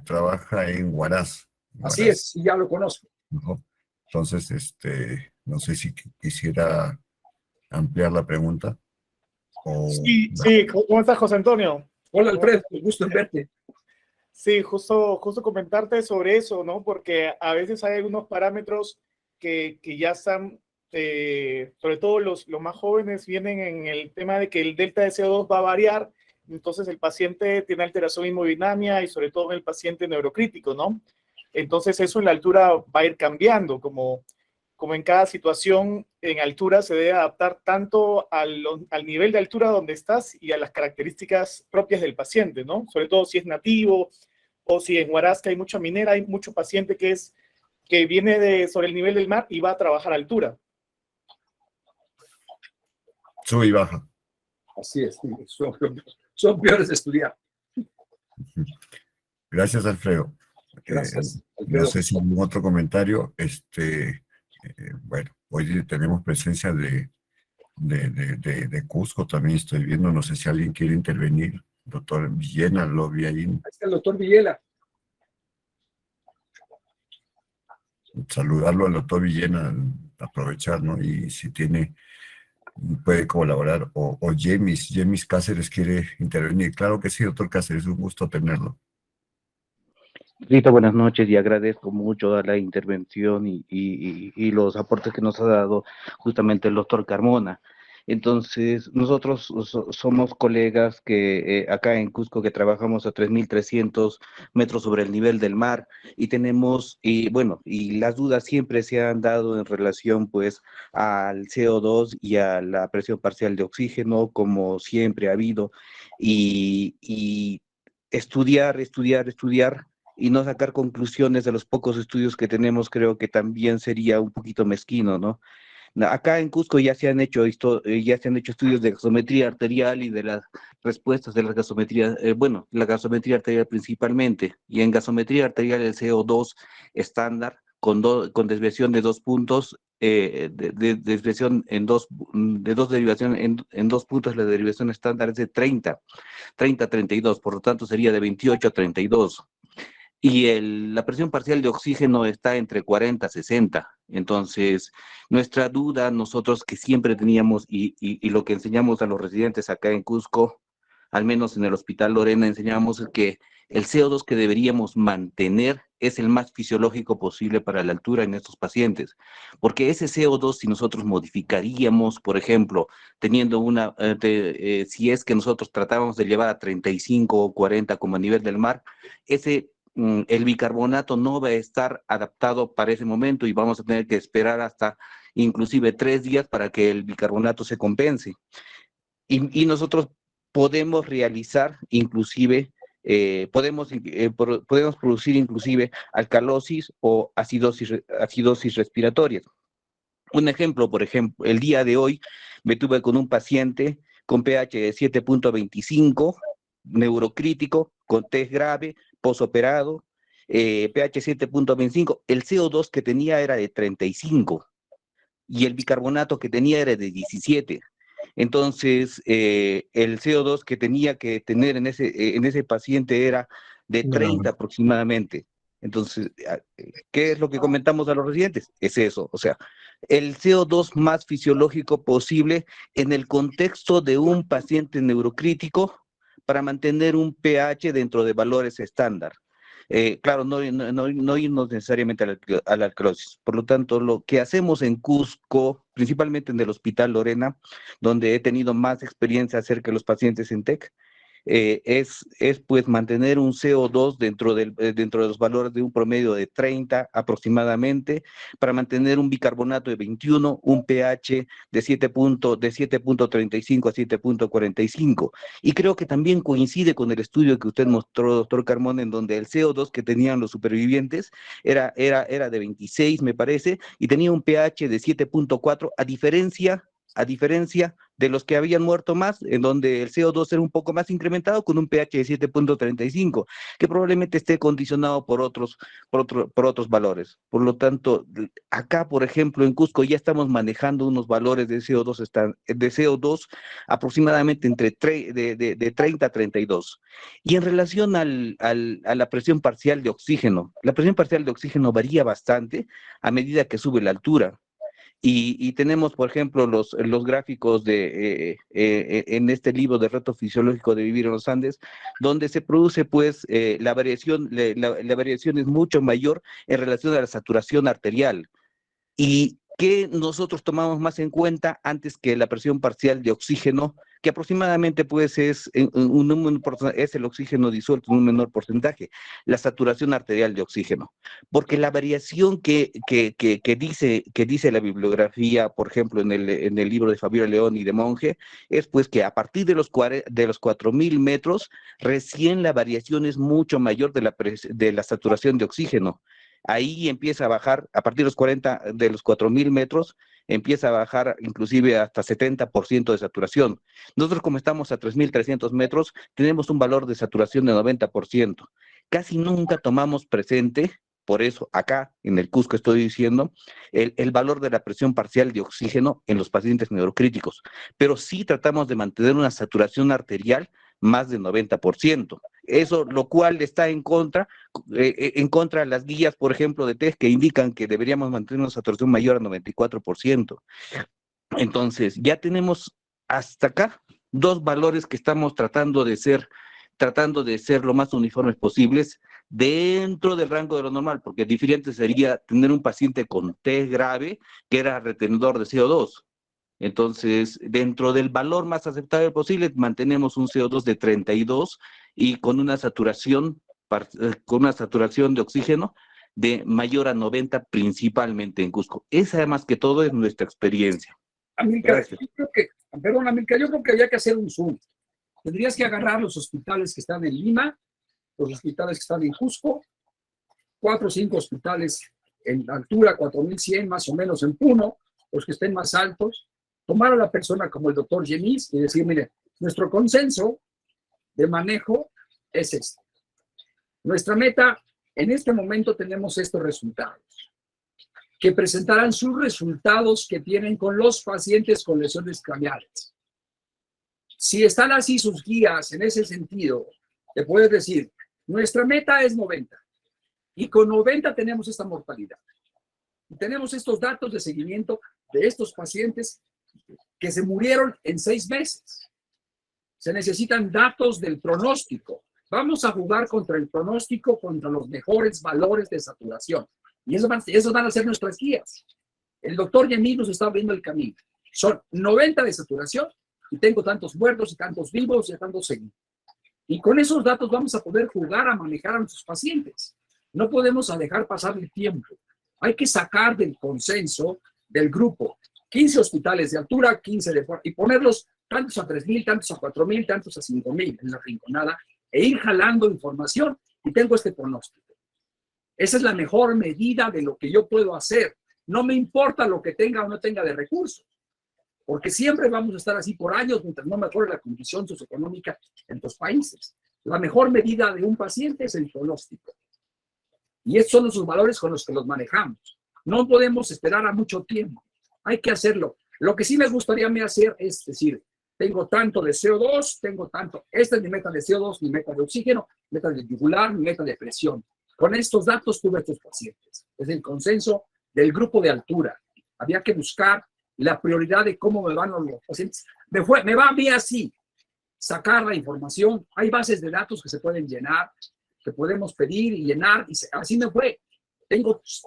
trabaja en Huaraz. Así es, y ya lo conozco. ¿No? Entonces, no sé si quisiera ampliar la pregunta. Sí, ¿cómo estás, José Antonio? Hola, Alfredo, un gusto en verte. Sí, justo comentarte sobre eso, ¿no? Porque a veces hay algunos parámetros que ya están, sobre todo los más jóvenes, vienen en el tema de que el delta de CO2 va a variar, entonces el paciente tiene alteración hemodinámica y sobre todo en el paciente neurocrítico, ¿no? Entonces eso en la altura va a ir cambiando, como en cada situación en altura se debe adaptar tanto al nivel de altura donde estás y a las características propias del paciente, ¿no? Sobre todo si es nativo o si en Huaraz hay mucha minera, hay mucho paciente que viene sobre el nivel del mar y va a trabajar a altura. Sube y baja. Así es, son peores de estudiar. Gracias, Alfredo. Gracias, No Alfredo. sé si algún otro comentario. Bueno, hoy tenemos presencia de Cusco, también estoy viendo, no sé si alguien quiere intervenir. Doctor Villena, lo vi ahí. Ahí está el doctor Villela. Saludarlo al doctor Villena, aprovechar, ¿no? Y si puede colaborar, o Jemis Cáceres quiere intervenir. Claro que sí, doctor Cáceres, un gusto tenerlo. Rita, buenas noches y agradezco mucho la intervención y los aportes que nos ha dado justamente el doctor Carmona. Entonces, nosotros somos colegas que acá en Cusco que trabajamos a 3.300 metros sobre el nivel del mar y tenemos, y las dudas siempre se han dado en relación pues al CO2 y a la presión parcial de oxígeno, como siempre ha habido, y estudiar y no sacar conclusiones de los pocos estudios que tenemos, creo que también sería un poquito mezquino, ¿no? Acá en Cusco ya se han hecho estudios de gasometría arterial y de las respuestas de la gasometría, la gasometría arterial principalmente, y en gasometría arterial el CO2 estándar con desviación de 2 puntos, de desviación de dos derivaciones en 2 puntos, la derivación estándar es de 30 a 32, por lo tanto sería de 28 a 32. Y la presión parcial de oxígeno está entre 40 a 60. Entonces, nuestra duda, nosotros que siempre teníamos, y lo que enseñamos a los residentes acá en Cusco, al menos en el Hospital Lorena, enseñamos que el CO2 que deberíamos mantener es el más fisiológico posible para la altura en estos pacientes. Porque ese CO2, si nosotros modificaríamos, por ejemplo, teniendo si es que nosotros tratábamos de llevar a 35 o 40 como a nivel del mar, el bicarbonato no va a estar adaptado para ese momento y vamos a tener que esperar hasta inclusive 3 días para que el bicarbonato se compense. Y nosotros podemos realizar inclusive, podemos producir inclusive alcalosis o acidosis respiratorias. Un ejemplo, por ejemplo, el día de hoy me tuve con un paciente con pH de 7.25, neurocrítico, con test grave, posoperado, pH 7.25, el CO2 que tenía era de 35 y el bicarbonato que tenía era de 17. Entonces, el CO2 que tenía que tener en ese paciente era de 30 aproximadamente. Entonces, ¿qué es lo que comentamos a los residentes? Es eso, o sea, el CO2 más fisiológico posible en el contexto de un paciente neurocrítico para mantener un pH dentro de valores estándar. Claro, no irnos necesariamente a la alcalosis. Por lo tanto, lo que hacemos en Cusco, principalmente en el Hospital Lorena, donde he tenido más experiencia acerca de los pacientes en TEC, es pues mantener un CO2 dentro de los valores de un promedio de 30 aproximadamente, para mantener un bicarbonato de 21, un pH de 7.35 a 7.45. Y creo que también coincide con el estudio que usted mostró, doctor Carmona, en donde el CO2 que tenían los supervivientes era de 26, me parece, y tenía un pH de 7.4, a diferencia de los que habían muerto más, en donde el CO2 era un poco más incrementado con un pH de 7.35, que probablemente esté condicionado por otros valores. Por lo tanto, acá, por ejemplo, en Cusco ya estamos manejando unos valores de CO2 aproximadamente de 30 a 32. Y en relación a la presión parcial de oxígeno, la presión parcial de oxígeno varía bastante a medida que sube la altura. Y tenemos, por ejemplo, los gráficos en este libro de Reto Fisiológico de Vivir en los Andes, donde se produce, pues, la variación es mucho mayor en relación a la saturación arterial. Y que nosotros tomamos más en cuenta antes que la presión parcial de oxígeno, que aproximadamente pues es el oxígeno disuelto en un menor porcentaje, la saturación arterial de oxígeno. Porque la variación que dice la bibliografía, por ejemplo, en el libro de Fabiola León y de Monge, es pues que a partir de los 4.000 metros, recién la variación es mucho mayor de la saturación de oxígeno. Ahí empieza a bajar, a partir de los 4.000 metros, empieza a bajar inclusive hasta 70% de saturación. Nosotros, como estamos a 3.300 metros, tenemos un valor de saturación de 90%. Casi nunca tomamos presente, por eso acá en el Cusco estoy diciendo, el valor de la presión parcial de oxígeno en los pacientes neurocríticos, pero sí tratamos de mantener una saturación arterial más del 90%. Eso, lo cual está en contra de las guías, por ejemplo, de test que indican que deberíamos mantener una saturación mayor al 94%. Entonces, ya tenemos hasta acá 2 valores que estamos tratando de ser lo más uniformes posibles dentro del rango de lo normal, porque diferente sería tener un paciente con test grave que era retenedor de CO2. Entonces, dentro del valor más aceptable posible, mantenemos un CO2 de 32 y con una saturación de oxígeno de mayor a 90, principalmente en Cusco. Esa, más que todo, es nuestra experiencia. Amílcar, yo creo que había que hacer un zoom. Tendrías que agarrar los hospitales que están en Lima, los hospitales que están en Cusco, 4 o 5 hospitales en altura, 4.100 más o menos en Puno, los que estén más altos, tomar a la persona como el doctor Yenis y decir, mire, nuestro consenso de manejo es este. Nuestra meta, en este momento tenemos estos resultados, que presentarán sus resultados que tienen con los pacientes con lesiones craneales. Si están así sus guías en ese sentido, te puedes decir, nuestra meta es 90 y con 90 tenemos esta mortalidad. Y tenemos estos datos de seguimiento de estos pacientes que se murieron en 6 meses. Se necesitan datos del pronóstico. Vamos a jugar contra el pronóstico, contra los mejores valores de saturación. Y esos van a ser nuestras guías. El doctor Yenis nos está abriendo el camino. Son 90 de saturación y tengo tantos muertos y tantos vivos y tantos seguidos. Y con esos datos vamos a poder jugar a manejar a nuestros pacientes. No podemos dejar pasar el tiempo. Hay que sacar del consenso del grupo 15 hospitales de altura, 15 de fuerza, y ponerlos tantos a 3,000, tantos a 4,000, tantos a 5,000 en la rinconada, e ir jalando información, y tengo este pronóstico. Esa es la mejor medida de lo que yo puedo hacer. No me importa lo que tenga o no tenga de recursos, porque siempre vamos a estar así por años mientras no mejore la condición socioeconómica en los países. La mejor medida de un paciente es el pronóstico. Y estos son los valores con los que los manejamos. No podemos esperar a mucho tiempo. Hay que hacerlo. Lo que sí me gustaría hacer es decir, tengo tanto de CO2, tengo tanto, esta es mi meta de CO2, mi meta de oxígeno, mi meta de yugular, mi meta de presión. Con estos datos tuve estos pacientes. Es el consenso del grupo de altura. Había que buscar la prioridad de cómo me van los pacientes. Me va bien así. Sacar la información. Hay bases de datos que se pueden llenar, que podemos pedir y llenar. Y así me fue.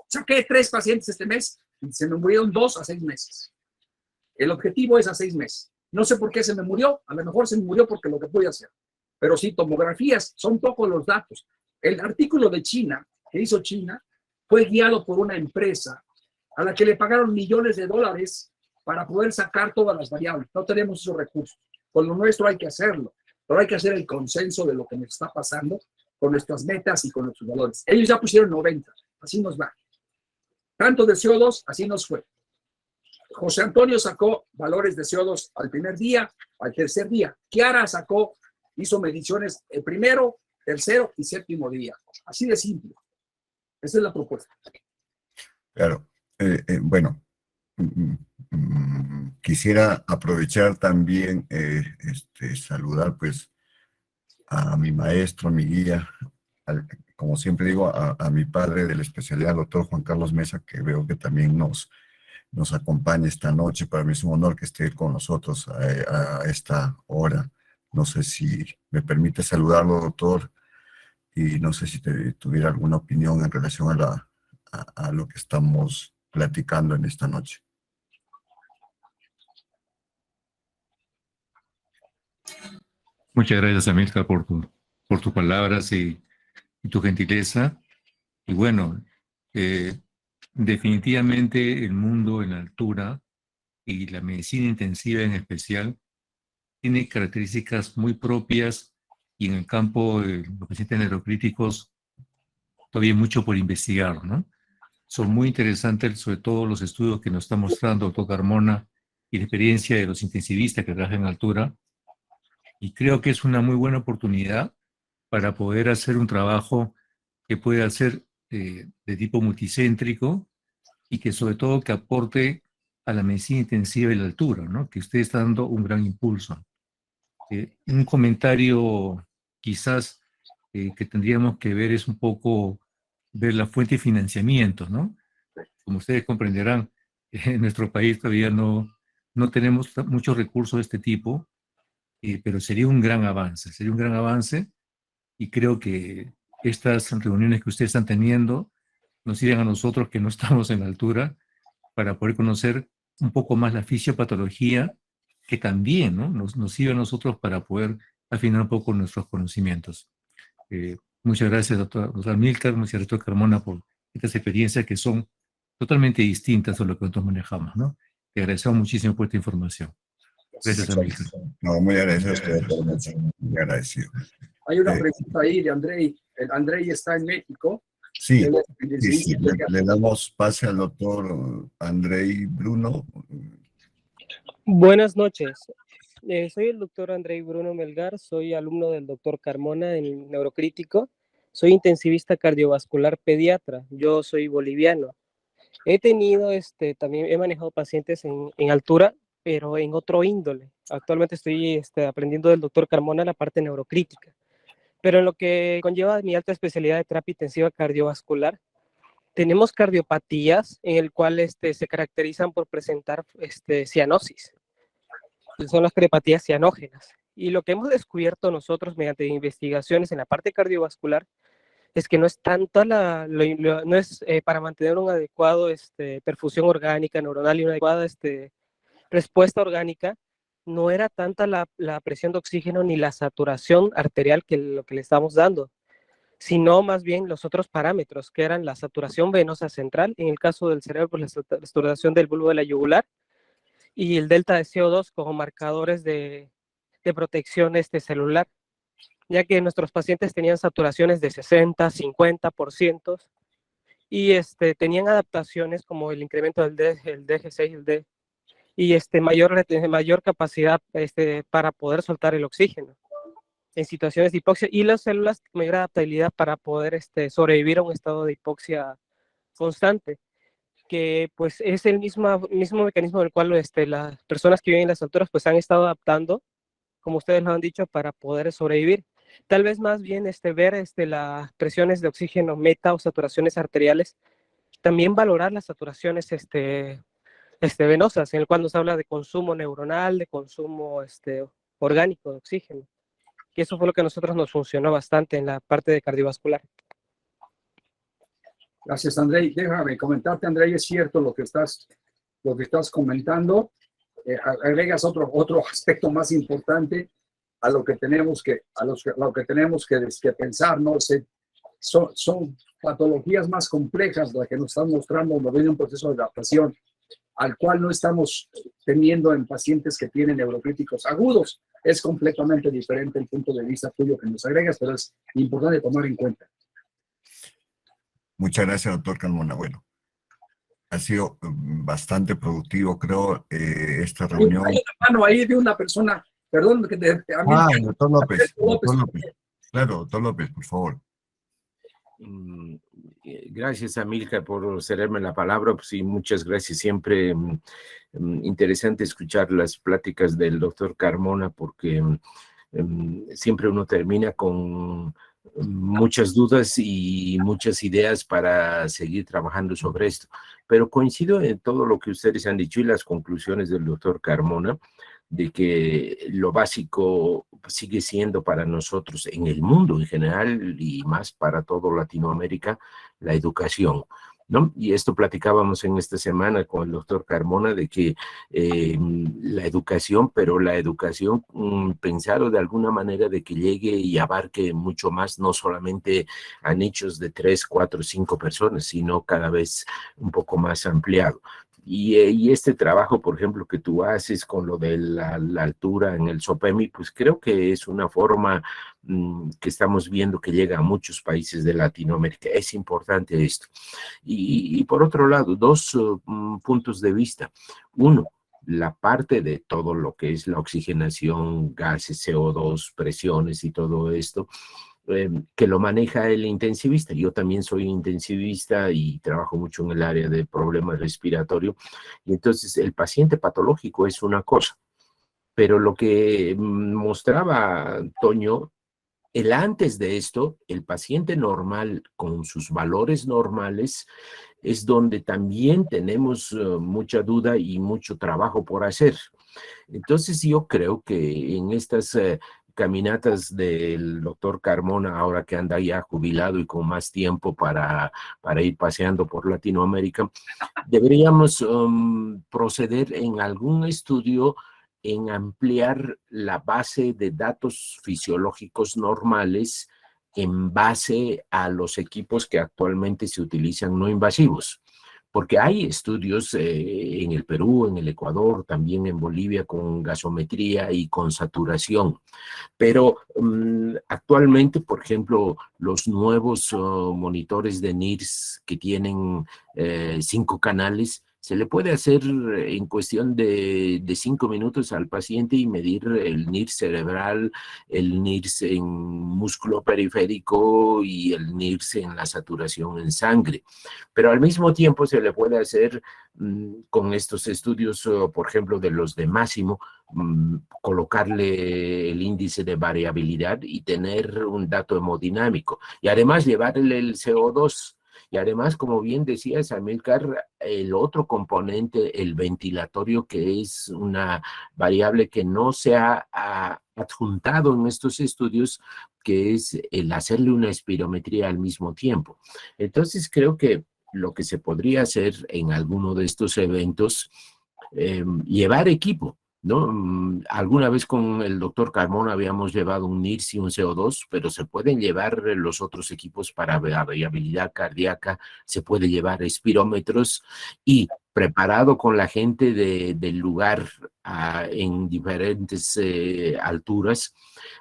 Saqué 3 pacientes este mes y se me murieron 2 a 6 meses. El objetivo es a 6 meses. No sé por qué se me murió. A lo mejor se me murió porque lo que pude hacer. Pero sí, tomografías, son pocos los datos. El artículo de China, que hizo China, fue guiado por una empresa a la que le pagaron millones de dólares para poder sacar todas las variables. No tenemos esos recursos. Con lo nuestro hay que hacerlo, pero hay que hacer el consenso de lo que nos está pasando con nuestras metas y con nuestros valores. Ellos ya pusieron 90, así nos va. Tanto de CO2, así nos fue. José Antonio sacó valores de CO2 al primer día, al tercer día. Kiara hizo mediciones el primero, tercero y séptimo día. Así de simple. Esa es la propuesta. Claro. Bueno, quisiera aprovechar también, saludar pues a mi maestro, a mi guía, como siempre digo, a mi padre de la especialidad, doctor Juan Carlos Mesa, que veo que también nos acompaña esta noche. Para mí es un honor que esté con nosotros a esta hora. No sé si me permite saludarlo, doctor, y no sé si tuviera alguna opinión en relación a lo que estamos platicando en esta noche. Muchas gracias, Amílcar, por tus palabras y tu gentileza. Y bueno, definitivamente el mundo en la altura y la medicina intensiva en especial tiene características muy propias, y en el campo de los pacientes neurocríticos todavía hay mucho por investigar, ¿no? Son muy interesantes, sobre todo los estudios que nos está mostrando el doctor Carmona y la experiencia de los intensivistas que trabajan en altura. Y creo que es una muy buena oportunidad para poder hacer un trabajo que pueda ser de tipo multicéntrico y que sobre todo que aporte a la medicina intensiva y la altura, ¿no? Que usted está dando un gran impulso. Un comentario quizás que tendríamos que ver es un poco ver la fuente de financiamiento, ¿no? Como ustedes comprenderán, en nuestro país todavía no tenemos muchos recursos de este tipo, pero sería un gran avance, y creo que estas reuniones que ustedes están teniendo nos sirven a nosotros que no estamos en la altura para poder conocer un poco más la fisiopatología, que también, ¿no? nos sirve a nosotros para poder afinar un poco nuestros conocimientos. Muchas gracias, doctor Amílcar, muchas gracias, doctor Carmona, por estas experiencias que son totalmente distintas a lo que nosotros manejamos, ¿no? Te agradecemos muchísimo por esta información. Gracias, Amílcar. No, muy agradecido, doctor. Muy agradecido. Hay una pregunta ahí de Andrei. Andrei está en México Sí, Él es sí, intensivista pediatra. le damos pase al doctor Andrei Bruno. Buenas noches. Soy el doctor Andrei Bruno Melgar, soy alumno del doctor Carmona en Neurocrítico. Soy intensivista cardiovascular pediatra. Yo soy boliviano. He tenido, también he manejado pacientes en altura, pero en otro índole. Actualmente estoy aprendiendo del doctor Carmona la parte neurocrítica. Pero en lo que conlleva mi alta especialidad de terapia intensiva cardiovascular, tenemos cardiopatías en el cual se caracterizan por presentar cianosis. Son las cardiopatías cianógenas. Y lo que hemos descubierto nosotros mediante investigaciones en la parte cardiovascular es que no es tanto no es para mantener un adecuado perfusión orgánica neuronal y una adecuada respuesta orgánica, no era tanta la presión de oxígeno ni la saturación arterial que lo que le estamos dando, sino más bien los otros parámetros, que eran la saturación venosa central, en el caso del cerebro, pues la saturación del bulbo de la yugular, y el delta de CO2 como marcadores de protección celular, ya que nuestros pacientes tenían saturaciones de 60, 50%, y tenían adaptaciones como el incremento del DG6 y mayor capacidad para poder soltar el oxígeno en situaciones de hipoxia, y las células con mayor adaptabilidad para poder sobrevivir a un estado de hipoxia constante, que pues es el mismo mecanismo del cual las personas que viven en las alturas pues han estado adaptando, como ustedes lo han dicho, para poder sobrevivir. Tal vez más bien ver las presiones de oxígeno meta o saturaciones arteriales, también valorar las saturaciones venosas, en el cual nos habla de consumo neuronal, de consumo orgánico de oxígeno. Y eso fue lo que a nosotros nos funcionó bastante en la parte de cardiovascular. Gracias, Andrei. Déjame comentarte, Andrei, es cierto lo que estás comentando. Agregas otro aspecto más importante a lo que tenemos que pensar, ¿no? Son patologías más complejas las que nos están mostrando cuando viene un proceso de adaptación al cual no estamos teniendo en pacientes que tienen neurocríticos agudos. Es completamente diferente el punto de vista tuyo que nos agregas, pero es importante tomar en cuenta. Muchas gracias, doctor Carmona. Bueno, ha sido bastante productivo, creo, esta reunión. Hay una mano ahí de una persona, perdón, que doctor López, doctor López. Claro, doctor López, por favor. Gracias, Amílcar, por cederme la palabra. Pues, sí, muchas gracias. Siempre interesante escuchar las pláticas del doctor Carmona, porque siempre uno termina con muchas dudas y muchas ideas para seguir trabajando sobre esto. Pero coincido en todo lo que ustedes han dicho y las conclusiones del doctor Carmona, de que lo básico sigue siendo para nosotros en el mundo en general y más para toda Latinoamérica, la educación, ¿no? Y esto platicábamos en esta semana con el doctor Carmona de que la educación, pero la educación pensado de alguna manera de que llegue y abarque mucho más, no solamente a nichos de 3, 4, 5 personas, sino cada vez un poco más ampliado. Y este trabajo, por ejemplo, que tú haces con lo de la altura en el SOPEMI, pues creo que es una forma que estamos viendo que llega a muchos países de Latinoamérica. Es importante esto. Y por otro lado, dos puntos de vista. Uno, la parte de todo lo que es la oxigenación, gases, CO2, presiones y todo esto, que lo maneja el intensivista. Yo también soy intensivista y trabajo mucho en el área de problemas respiratorios. Y entonces el paciente patológico es una cosa, pero lo que mostraba Toño, el antes de esto, el paciente normal con sus valores normales, es donde también tenemos mucha duda y mucho trabajo por hacer. Entonces yo creo que en estas caminatas del doctor Carmona, ahora que anda ya jubilado y con más tiempo para ir paseando por Latinoamérica, deberíamos proceder en algún estudio en ampliar la base de datos fisiológicos normales en base a los equipos que actualmente se utilizan no invasivos. porque hay estudios en el Perú, en el Ecuador, también en Bolivia con gasometría y con saturación. Pero actualmente, por ejemplo, los nuevos monitores de NIRS que tienen 5 canales, se le puede hacer en cuestión de 5 minutos al paciente y medir el NIRS cerebral, el NIRS en músculo periférico y el NIRS en la saturación en sangre. Pero al mismo tiempo se le puede hacer con estos estudios, por ejemplo, de los de Máximo, colocarle el índice de variabilidad y tener un dato hemodinámico. Y además llevarle el CO2. Y además, como bien decías, Amílcar, el otro componente, el ventilatorio, que es una variable que no se ha adjuntado en estos estudios, que es el hacerle una espirometría al mismo tiempo. Entonces, creo que lo que se podría hacer en alguno de estos eventos, llevar equipo, ¿no? Alguna vez con el doctor Carmona habíamos llevado un NIRS y un CO2, pero se pueden llevar los otros equipos para variabilidad cardíaca, se puede llevar espirómetros y preparado con la gente del lugar en diferentes alturas,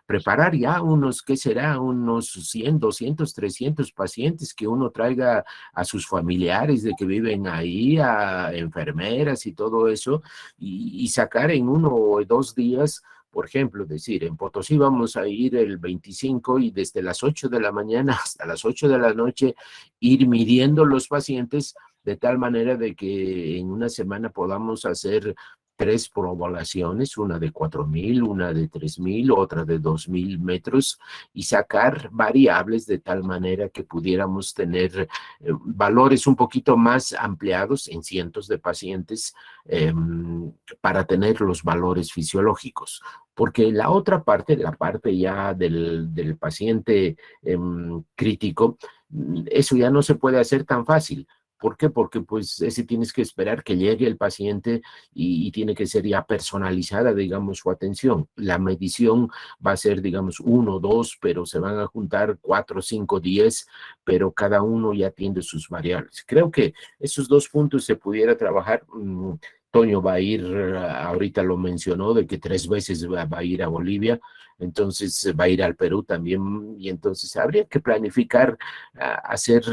preparar ya unos, ¿qué será? Unos 100, 200, 300 pacientes que uno traiga a sus familiares de que viven ahí, a enfermeras y todo eso, y sacar en 1 o 2 días, por ejemplo, decir, en Potosí vamos a ir el 25 y desde las 8 de la mañana hasta las 8 de la noche ir midiendo los pacientes de tal manera de que en una semana podamos hacer 3 poblaciones, una de 4.000, una de 3.000, otra de 2.000 metros, y sacar variables de tal manera que pudiéramos tener valores un poquito más ampliados en cientos de pacientes para tener los valores fisiológicos. Porque la otra parte, la parte ya del paciente crítico, eso ya no se puede hacer tan fácil. ¿Por qué? Porque pues ese tienes que esperar que llegue el paciente y tiene que ser ya personalizada, digamos, su atención. La medición va a ser, digamos, 1, 2, pero se van a juntar 4, 5, 10, pero cada uno ya tiene sus variables. Creo que esos 2 puntos se pudiera trabajar. Toño va a ir, ahorita lo mencionó, de que 3 veces va a ir a Bolivia, entonces va a ir al Perú también, y entonces habría que planificar hacer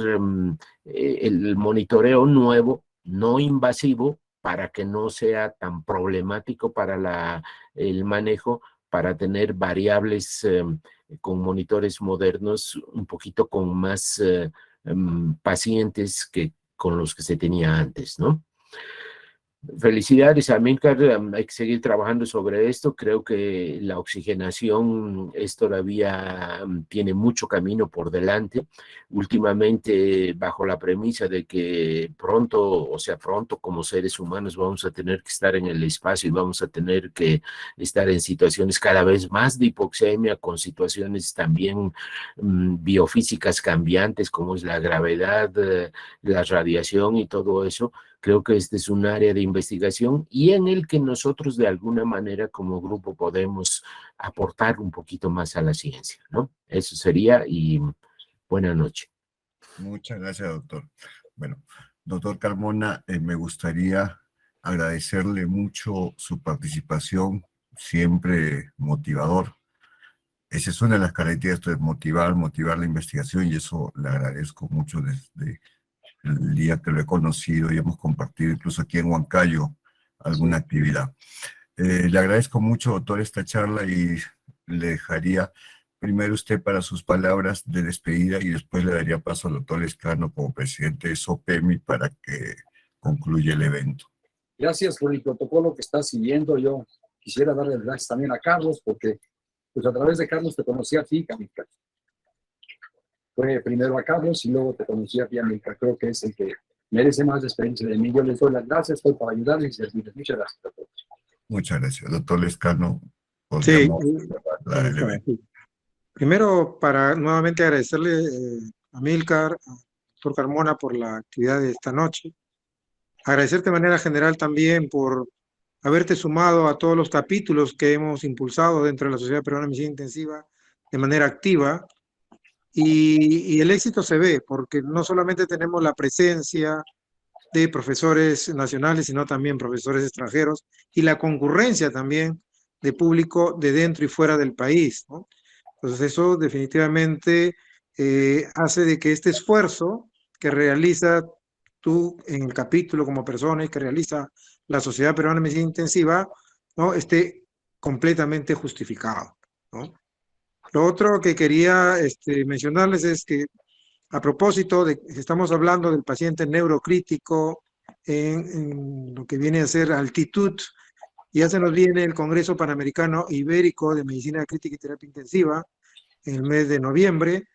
el monitoreo nuevo, no invasivo, para que no sea tan problemático para el manejo, para tener variables con monitores modernos, un poquito con más pacientes que con los que se tenía antes, ¿no? Felicidades, Amílcar, hay que seguir trabajando sobre esto. Creo que la oxigenación todavía tiene mucho camino por delante. Últimamente, bajo la premisa de que pronto, como seres humanos vamos a tener que estar en el espacio y vamos a tener que estar en situaciones cada vez más de hipoxemia, con situaciones también biofísicas cambiantes, como es la gravedad, la radiación y todo eso. Creo que este es un área de investigación y en el que nosotros de alguna manera como grupo podemos aportar un poquito más a la ciencia, ¿no? Eso sería, y buena noche. Muchas gracias, doctor. Bueno, doctor Carmona, me gustaría agradecerle mucho su participación, siempre motivador. Esa es una de las características de motivar la investigación, y eso le agradezco mucho desde el día que lo he conocido y hemos compartido incluso aquí en Huancayo alguna actividad. Le agradezco mucho, doctor, esta charla, y le dejaría primero usted para sus palabras de despedida y después le daría paso al doctor Lescano como presidente de SOPEMI para que concluya el evento. Gracias por el protocolo que estás siguiendo. Yo quisiera darle las gracias también a Carlos, porque pues a través de Carlos te conocí a ti, Amílcar. Fue primero a Carlos y luego te conocí a ti, Amílcar. Creo que es el que merece más experiencia de mí. Yo les doy las gracias, estoy para ayudarles y servirles. Muchas gracias a todos. Muchas gracias. Doctor Lescano, Sí, el evento. Primero, para nuevamente agradecerle a Amílcar, a doctor Carmona, por la actividad de esta noche. Agradecerte de manera general también por haberte sumado a todos los capítulos que hemos impulsado dentro de la Sociedad Peruana de Medicina Intensiva de manera activa. Y el éxito se ve, porque no solamente tenemos la presencia de profesores nacionales, sino también profesores extranjeros, y la concurrencia también de público de dentro y fuera del país, ¿no? Entonces eso definitivamente hace de que este esfuerzo que realiza tú en el capítulo como persona y que realiza la Sociedad Peruana de Medicina Intensiva, ¿no?, esté completamente justificado, ¿no? Lo otro que quería mencionarles es que a propósito de que estamos hablando del paciente neurocrítico en lo que viene a ser altitud, ya se nos viene el Congreso Panamericano Ibérico de Medicina Crítica y Terapia Intensiva en el mes de noviembre.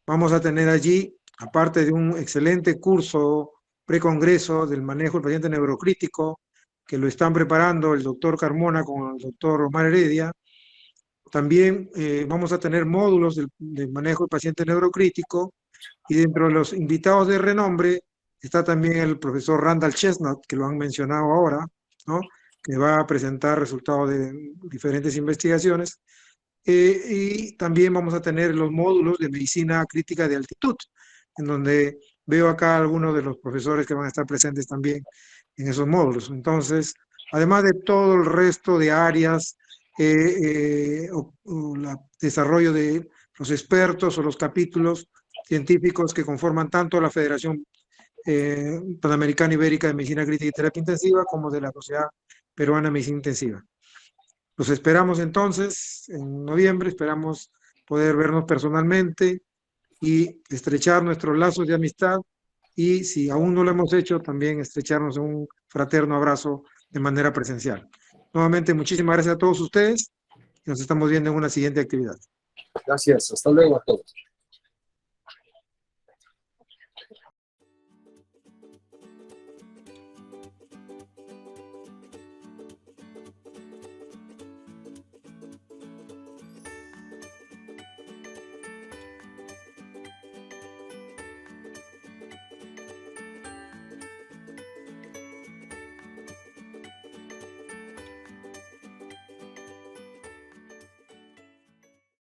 Vamos a tener allí, aparte de un excelente curso precongreso del manejo del paciente neurocrítico, que lo están preparando el doctor Carmona con el doctor Omar Heredia, también vamos a tener módulos del manejo del paciente neurocrítico, y dentro de los invitados de renombre está también el profesor Randall Chestnut, que lo han mencionado ahora, ¿no?, que va a presentar resultados de diferentes investigaciones. Y también vamos a tener los módulos de medicina crítica de altitud, en donde veo acá algunos de los profesores que van a estar presentes también en esos módulos. Entonces, además de todo el resto de áreas, desarrollo de los expertos o los capítulos científicos que conforman tanto la Federación Panamericana Ibérica de Medicina Crítica y Terapia Intensiva como de la Sociedad Peruana de Medicina Intensiva. Los esperamos entonces en noviembre, esperamos poder vernos personalmente y estrechar nuestros lazos de amistad, y si aún no lo hemos hecho, también estrecharnos en un fraterno abrazo de manera presencial. Nuevamente, muchísimas gracias a todos ustedes y nos estamos viendo en una siguiente actividad. Gracias, hasta luego a todos.